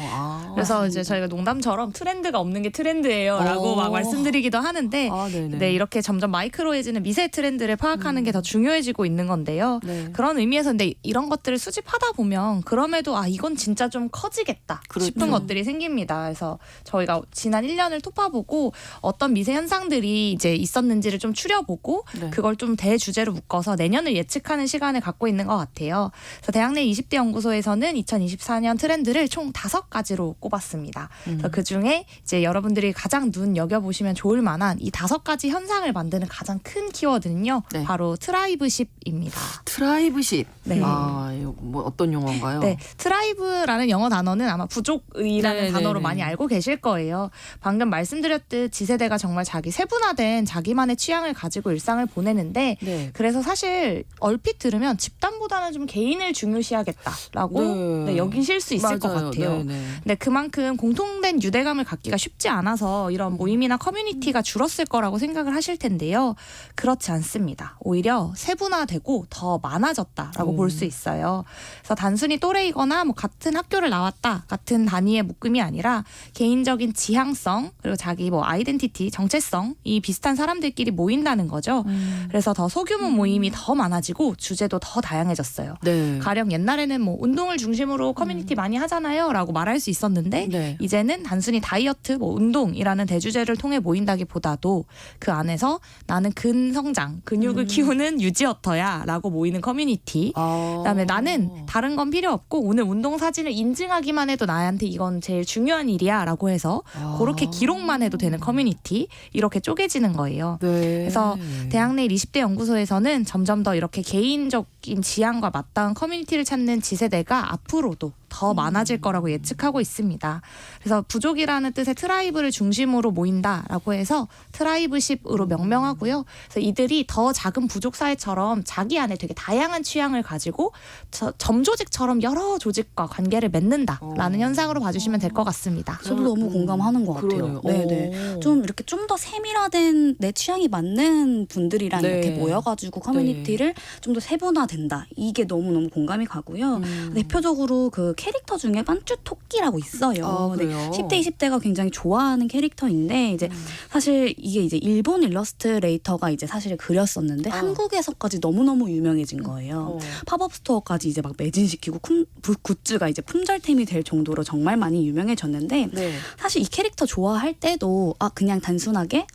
그래서 이제 저희가 농담처럼 트렌드가 없는 게 트렌드예요라고 막 말씀드리기도 하는데 네네. 네, 이렇게 점점 마이크로해지는 미세 트렌드를 파악하는 게 더 중요해지고 있는 건데요. 네. 그런 의미에서 근데 이런 것들을 수집하다 보면 그럼에도 이건 진짜 좀 커지겠다 그렇죠. 싶은 것들이 생깁니다. 그래서 저희가 지난 1년을 토파보고 어떤 미세 현상들이 이제 있었는지를 좀 추려보고 네. 그걸 좀 대주제로 묶어서 내년을 예측하는 시간을 갖고 있는 것 같아요. 그래서 대학내 20대 연구소에서는 2024년 트렌드를 총 5가지로 꼽았습니다. 그래서 그 중에 이제 여러분들이 가장 눈여겨보시면 좋을 만한 이 5가지 현상을 만드는 가장 큰 키워드는요. 네. 바로 트라이브십입니다. 트라이브십. 네. 이거 뭐 어떤 용어인가요? 네, 트라이브라는 영어 단어는 아마 부족이라는 네, 단어로 네, 많이 네. 알고 계실 거예요. 방금 말씀드렸듯 지세대가 정말 자기 세분화된 자기만의 취향을 가지고 일상을 보내는데 네. 그래서 사실 얼핏 들으면 집단보다는 좀 개인을 중요시하겠다라고 네. 여기실 수 있을 것 맞아요. 같아요. 네, 네. 근데 그만큼 공통된 유대감을 갖기가 쉽지 않아서 이런 모임이나 커뮤니티가 줄었을 거라고 생각을 하실 텐데요. 그렇지 않습니다. 오히려 세분화되고 더 많아졌다라고 볼 수 있어요. 그래서 단순히 또래이거나 뭐 같은 학교를 나왔다 같은 단위의 묶음이 아니라 개인적인 지향성 그리고 자기 뭐 아이덴티티 정체성이 비슷한 사람들끼리 모인다는 거죠. 그래서 더 소규모 모임이 더 많아지고 주제도 더 다양해졌어요. 네. 가령 옛날에는 뭐 운동을 중심으로 커뮤니티 많이 하잖아요라고 말할 수 있었는데 네. 이제는 단순히 다이어트, 뭐 운동이라는 대주제를 통해 모인다기보다도 그 안에서 나는 근성장, 근육을 키우는 유지어터야라고 모이는 커뮤니티. 그다음에 나는 다른 건 필요 없고 오늘 운동 사진을 인증하기만 해도 나한테 이건 제일 중요한 일이야라고 해서 그렇게 기록만 해도 되는 커뮤니티 이렇게 쪼개지는 거예요. 네. 그래서 대학내 20대 연구소에서는 점점 더 이렇게 개인적인 지향과 맞닿은 커뮤니티를 찾는 지세대가 앞으로도 더 많아질 거라고 예측하고 있습니다. 그래서 부족이라는 뜻의 트라이브를 중심으로 모인다라고 해서 트라이브십으로 명명하고요. 그래서 이들이 더 작은 부족 사회처럼 자기 안에 되게 다양한 취향을 가지고 점조직처럼 여러 조직과 관계를 맺는다라는 현상으로 봐주시면 될 것 같습니다. 저도 너무 공감하는 것 같아요. 그러네요. 네네. 좀 이렇게 좀 더 세밀화된 내 취향이 맞는 분들이랑 네. 이렇게 모여가지고 커뮤니티를 좀 더 세분화된다. 이게 너무너무 공감이 가고요. 대표적으로 그 캐릭터 중에 반쭈 토끼라고 있어요. 네, 그래요? 10대, 20대가 굉장히 좋아하는 캐릭터인데 이제 사실 이게 이제 일본 일러스트레이터가 이제 사실 그렸었는데 한국에서까지 너무너무 유명해진 거예요. 팝업 스토어까지 이제 막 매진시키고 굿즈가 이제 품절템이 될 정도로 정말 많이 유명해졌는데 네. 사실 이 캐릭터 좋아할 때도 그냥 단순하게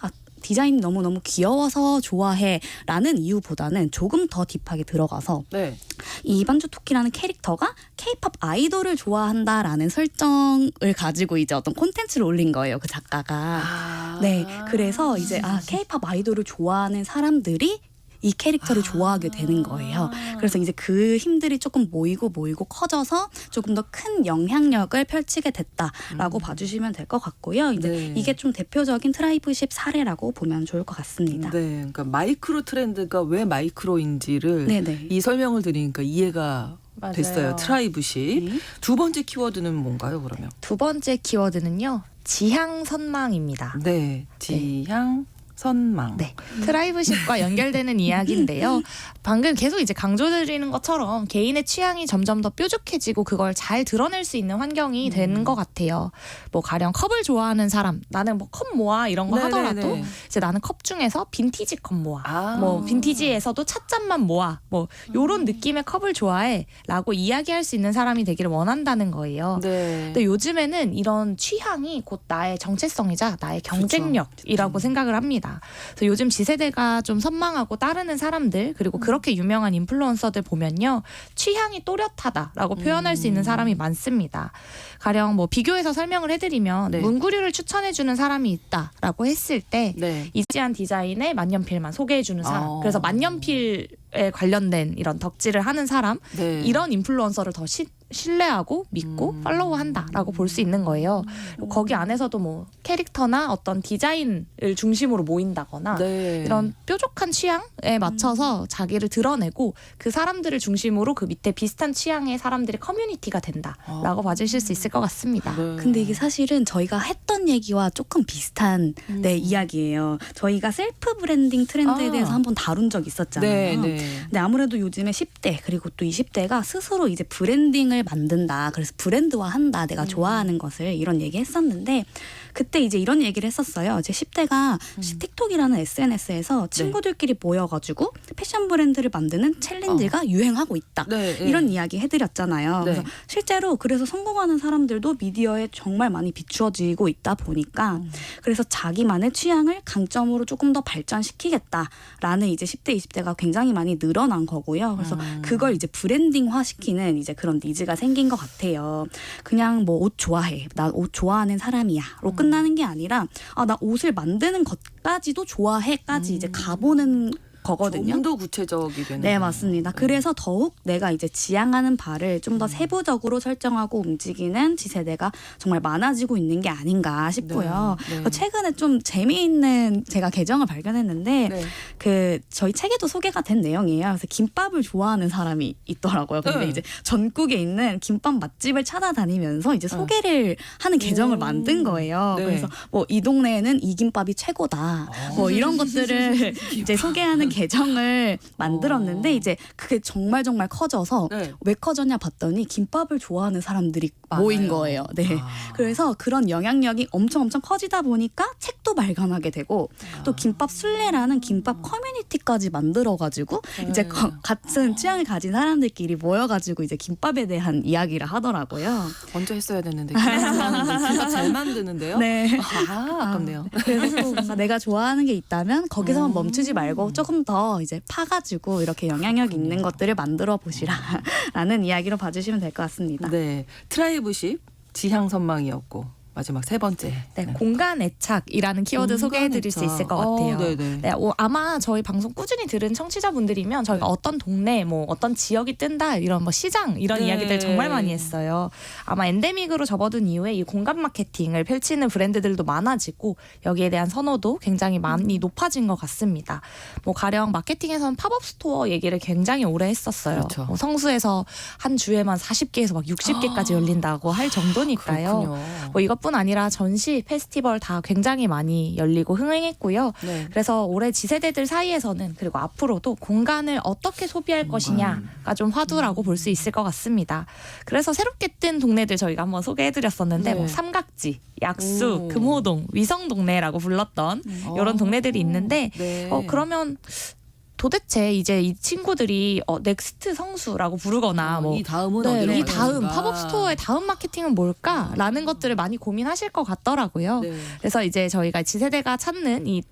디자인이 너무너무 귀여워서 좋아해 라는 이유보다는 조금 더 딥하게 들어가서 네. 이 반주 토끼라는 캐릭터가 K-팝 아이돌을 좋아한다라는 설정을 가지고 이제 어떤 콘텐츠를 올린 거예요. 그 작가가. 네. 그래서 이제 K-팝 아이돌을 좋아하는 사람들이 이 캐릭터를 좋아하게 되는 거예요. 그래서 이제 그 힘들이 조금 모이고 커져서 조금 더 큰 영향력을 펼치게 됐다라고 봐주시면 될 것 같고요. 이제 네. 이게 좀 대표적인 트라이브십 사례라고 보면 좋을 것 같습니다. 네, 그러니까 마이크로 트렌드가 왜 마이크로인지를 네네. 이 설명을 들으니까 이해가 맞아요. 됐어요. 트라이브십. 네. 두 번째 키워드는 뭔가요, 그러면? 두 번째 키워드는요. 지향 선망입니다. 네, 지향 선망. 네. 트라이브십과 연결되는 이야기인데요. 방금 계속 이제 강조드리는 것처럼 개인의 취향이 점점 더 뾰족해지고 그걸 잘 드러낼 수 있는 환경이 되는 것 같아요. 뭐 가령 컵을 좋아하는 사람, 나는 뭐 컵 모아 이런 거 네네네. 하더라도 이제 나는 컵 중에서 빈티지 컵 모아, 아. 뭐 빈티지에서도 찻잔만 모아, 뭐 요런 느낌의 컵을 좋아해라고 이야기할 수 있는 사람이 되기를 원한다는 거예요. 네. 근데 요즘에는 이런 취향이 곧 나의 정체성이자 나의 경쟁력이라고 생각을 합니다. 그래서 요즘 지세대가 좀 선망하고 따르는 사람들 그리고 그렇게 유명한 인플루언서들 보면요. 취향이 또렷하다라고 표현할 수 있는 사람이 많습니다. 가령 뭐 비교해서 설명을 해드리면 네. 문구류를 추천해주는 사람이 있다라고 했을 때 네. 이지한 디자인의 만년필만 소개해주는 사람. 그래서 만년필에 관련된 이런 덕질을 하는 사람 네. 이런 인플루언서를 더 신뢰하고 믿고 팔로우한다라고 볼 수 있는 거예요. 그리고 거기 안에서도 뭐 캐릭터나 어떤 디자인을 중심으로 모인다거나 네. 이런 뾰족한 취향에 맞춰서 자기를 드러내고 그 사람들을 중심으로 그 밑에 비슷한 취향의 사람들의 커뮤니티가 된다라고 봐주실 수 있을 것 같습니다. 네. 근데 이게 사실은 저희가 했던 얘기와 조금 비슷한 네, 이야기예요. 저희가 셀프 브랜딩 트렌드에 아. 대해서 한번 다룬 적 있었잖아요. 네, 네. 근데 아무래도 요즘에 10대 그리고 또 20대가 스스로 이제 브랜딩을 만든다. 그래서 브랜드화한다. 내가 좋아하는 것을 이런 얘기 했었는데 그때 이제 이런 얘기를 했었어요. 제 10대가 틱톡이라는 SNS에서 친구들끼리 모여가지고 패션 브랜드를 만드는 챌린지가 유행하고 있다. 네, 네. 이런 이야기 해드렸잖아요. 네. 그래서 실제로 그래서 성공하는 사람들도 미디어에 정말 많이 비추어지고 있다 보니까 그래서 자기만의 취향을 강점으로 조금 더 발전시키겠다라는 이제 10대, 20대가 굉장히 많이 늘어난 거고요. 그래서 그걸 이제 브랜딩화 시키는 이제 그런 니즈가 생긴 것 같아요. 그냥 뭐 옷 좋아해. 나 옷 좋아하는 사람이야.로 끝나는 게 아니라 아, 나 옷을 만드는 것까지도 좋아해.까지 이제 가보는 거거든요. 좀 더 구체적이 되는. 네, 맞습니다. 그래서 더욱 내가 이제 지향하는 바를 좀 더 세부적으로 설정하고 움직이는 지세대가 정말 많아지고 있는 게 아닌가 싶고요. 네, 네. 최근에 좀 재미있는 제가 계정을 발견했는데 네. 그 저희 책에도 소개가 된 내용이에요. 그래서 김밥을 좋아하는 사람이 있더라고요. 근데 네. 이제 전국에 있는 김밥 맛집을 찾아다니면서 이제 소개를 하는 계정을 만든 거예요. 네. 그래서 뭐 이 동네에는 이 김밥이 최고다. 뭐 이런 것들을 이제 소개하는 계정을 만들었는데 이제 그게 정말 커져서 네. 왜 커졌냐 봤더니 김밥을 좋아하는 사람들이 모인 많아요. 거예요. 네. 그래서 그런 영향력이 엄청 커지다 보니까 책도 발간하게 되고 또 김밥 순례라는 김밥 커뮤니티까지 만들어가지고 이제 같은 취향을 가진 사람들끼리 모여가지고 이제 김밥에 대한 이야기를 하더라고요. 먼저 했어야 됐는데 김밥 잘 만드는데요. 네. 아깝네요. 그래서 또 뭔가 내가 좋아하는 게 있다면 거기서만 멈추지 말고 조금 더 이제 파가지고 이렇게 영향력 있는 것들을 만들어 보시라라는 이야기로 봐주시면 될 것 같습니다. 네. 트라이브십 지향 선망이었고 마지막 세 번째. 네, 공간 애착이라는 키워드 공간 소개해드릴 수 애착. 있을 것 같아요. 네네. 네, 아마 저희 방송 꾸준히 들은 청취자분들이면 저희가 어떤 동네, 뭐 어떤 지역이 뜬다 이런 뭐 시장 이런 네. 이야기들 정말 많이 했어요. 아마 엔데믹으로 접어든 이후에 이 공간 마케팅을 펼치는 브랜드들도 많아지고 여기에 대한 선호도 굉장히 많이 높아진 것 같습니다. 뭐 가령 마케팅에서는 팝업 스토어 얘기를 굉장히 오래 했었어요. 그렇죠. 뭐 성수에서 한 주에만 40개에서 막 60개까지 열린다고 할 정도니까요. 그렇군요. 뭐 이것뿐 아니라 전시, 페스티벌 다 굉장히 많이 열리고 흥행했고요. 네. 그래서 올해 지세대들 사이에서는 그리고 앞으로도 공간을 어떻게 소비할 것이냐가 좀 화두라고 볼 수 있을 것 같습니다. 그래서 새롭게 뜬 동네들 저희가 한번 소개해드렸었는데 네. 뭐 삼각지, 약수, 오. 금호동, 위성동네라고 불렀던 이런 동네들이 있는데 네. 그러면 도대체 이제 이 친구들이 넥스트 성수라고 부르거나 뭐 이 다음은 네, 어디로 이 가야 다음 되는가? 팝업 스토어의 다음 마케팅은 뭘까라는 것들을 많이 고민하실 것 같더라고요. 네. 그래서 이제 저희가 지세대가 찾는 이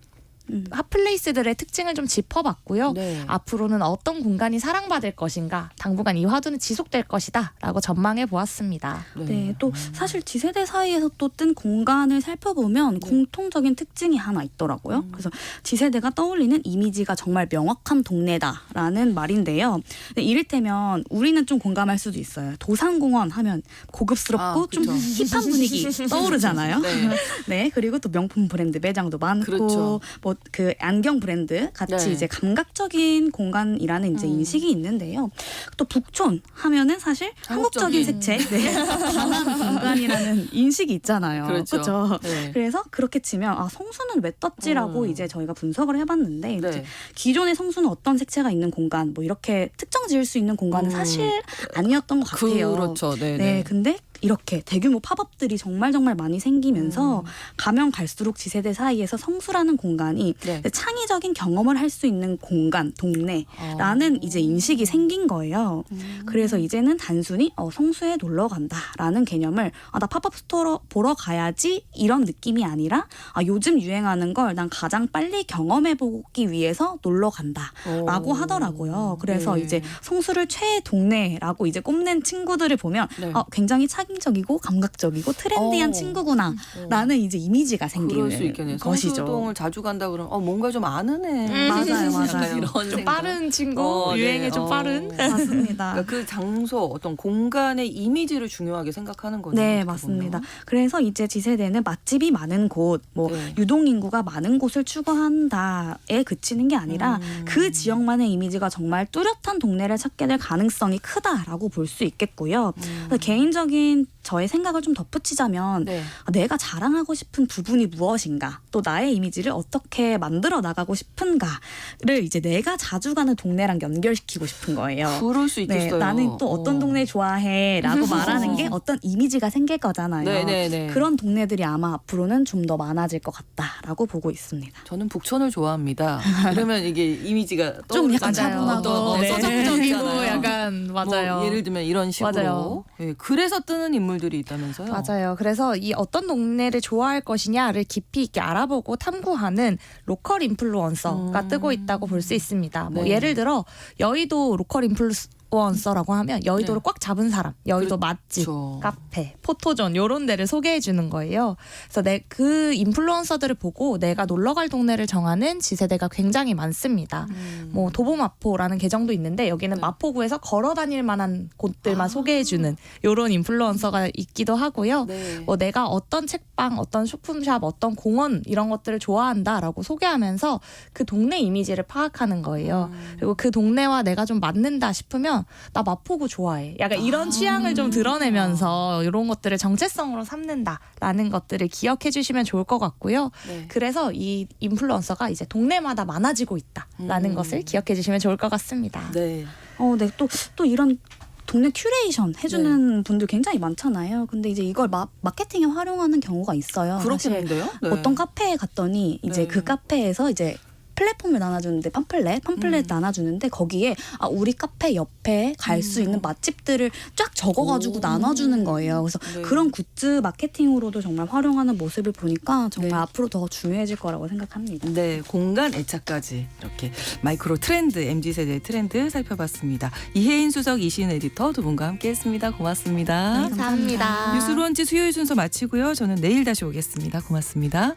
핫플레이스들의 특징을 좀 짚어봤고요. 네. 앞으로는 어떤 공간이 사랑받을 것인가, 당분간 이 화두는 지속될 것이다 라고 전망해 보았습니다. 네, 또 사실 지세대 사이에서 또 뜬 공간을 살펴보면 공통적인 특징이 하나 있더라고요. 그래서 지세대가 떠올리는 이미지가 정말 명확한 동네다라는 말인데요. 네, 이를테면 우리는 좀 공감할 수도 있어요. 도산공원 하면 고급스럽고 좀 그쵸. 힙한 분위기 떠오르잖아요. 네. 네, 그리고 또 명품 브랜드 매장도 많고 그렇죠. 뭐 그 안경 브랜드 같이 네. 이제 감각적인 공간이라는 이제 인식이 있는데요. 또 북촌 하면은 사실 한국적인 색채, 단한 공간이라는 인식이 있잖아요. 그렇죠. 네. 그래서 그렇게 치면 성수는 왜 떴지라고 이제 저희가 분석을 해봤는데 네. 이제 기존의 성수는 어떤 색채가 있는 공간, 뭐 이렇게 특정 지을 수 있는 공간은 사실 아니었던 것 같아요. 그렇죠. 네. 네, 근데 이렇게 대규모 팝업들이 정말 많이 생기면서 가면 갈수록 지세대 사이에서 성수라는 공간이 네. 창의적인 경험을 할 수 있는 공간, 동네라는 이제 인식이 생긴 거예요. 그래서 이제는 단순히 성수에 놀러 간다라는 개념을 나 팝업 스토어 보러 가야지 이런 느낌이 아니라 요즘 유행하는 걸 난 가장 빨리 경험해보기 위해서 놀러 간다라고 하더라고요. 그래서 네. 이제 성수를 최애 동네라고 이제 꼽는 친구들을 보면 네. 굉장히 창의적이고 감각적이고 트렌디한 친구구나라는 이제 이미지가 생기는 그럴 수 있겠네요. 것이죠. 성수동을 자주 간다 그러면 뭔가 좀 아는 애. 맞아요. 약간 이런 좀 생각. 빠른 친구, 유행에 좀 빠른. 맞습니다. 그러니까 그 장소 어떤 공간의 이미지를 중요하게 생각하는 거죠. 네, 어떻게 맞습니다. 보면. 그래서 이제 지세대는 맛집이 많은 곳, 네. 유동 인구가 많은 곳을 추구한다에 그치는 게 아니라 그 지역만의 이미지가 정말 뚜렷한 동네를 찾게 될 가능성이 크다라고 볼 수 있겠고요. 그래서 개인적인 저의 생각을 좀 덧붙이자면 네. 내가 자랑하고 싶은 부분이 무엇인가, 또 나의 이미지를 어떻게 만들어 나가고 싶은가를 이제 내가 자주 가는 동네랑 연결시키고 싶은 거예요. 그럴 수 있겠어요. 나는 또 어떤 동네 좋아해라고 말하는 게 어떤 이미지가 생길 거잖아요. 네네네. 그런 동네들이 아마 앞으로는 좀 더 많아질 것 같다라고 보고 있습니다. 저는 북촌을 좋아합니다. 이러면 이게 이미지가 좀 약간 맞아요. 차분하고 네. 서정적이고 있잖아요. 약간 맞아요. 뭐 예를 들면 이런 식으로. 맞아요. 예, 그래서 뜨는 인물들이 있다면서요. 맞아요. 그래서 이 어떤 동네를 좋아할 것이냐를 깊이 있게 알아보고 탐구하는 로컬 인플루언서가 뜨고 있다고 볼 수 있습니다. 뭐 네. 예를 들어 여의도 로컬 인플루언서라고 하면 여의도를 네. 꽉 잡은 사람, 여의도 맛집, 그렇죠. 카페, 포토존 이런 데를 소개해 주는 거예요. 그래서 그 인플루언서들을 보고 내가 놀러 갈 동네를 정하는 지세대가 굉장히 많습니다. 뭐 도보마포라는 계정도 있는데 여기는 네. 마포구에서 걸어 다닐 만한 곳들만 소개해 주는 이런 인플루언서가 있기도 하고요. 네. 뭐 내가 어떤 책방, 어떤 쇼품샵, 어떤 공원 이런 것들을 좋아한다라고 소개하면서 그 동네 이미지를 파악하는 거예요. 그리고 그 동네와 내가 좀 맞는다 싶으면 나 마포구 좋아해. 약간 이런 취향을 좀 드러내면서 이런 것들을 정체성으로 삼는다라는 것들을 기억해 주시면 좋을 것 같고요. 네. 그래서 이 인플루언서가 이제 동네마다 많아지고 있다라는 것을 기억해 주시면 좋을 것 같습니다. 네. 네, 또 이런 동네 큐레이션 해주는 분들 굉장히 많잖아요. 근데 이제 이걸 마케팅에 활용하는 경우가 있어요. 사실 그렇겠는데요? 네. 어떤 카페에 갔더니 이제 네. 그 카페에서 이제 플랫폼을 나눠주는데 팜플렛 나눠주는데 거기에 우리 카페 옆에 갈 수 있는 맛집들을 쫙 적어가지고 나눠주는 거예요. 그래서 네. 그런 굿즈 마케팅으로도 정말 활용하는 모습을 보니까 정말 네. 앞으로 더 중요해질 거라고 생각합니다. 네, 공간 애착까지 이렇게 마이크로 트렌드, MZ세대의 트렌드 살펴봤습니다. 이혜인 수석, 이신 에디터 두 분과 함께했습니다. 고맙습니다. 감사합니다. 뉴스브런치 수요일 순서 마치고요. 저는 내일 다시 오겠습니다. 고맙습니다.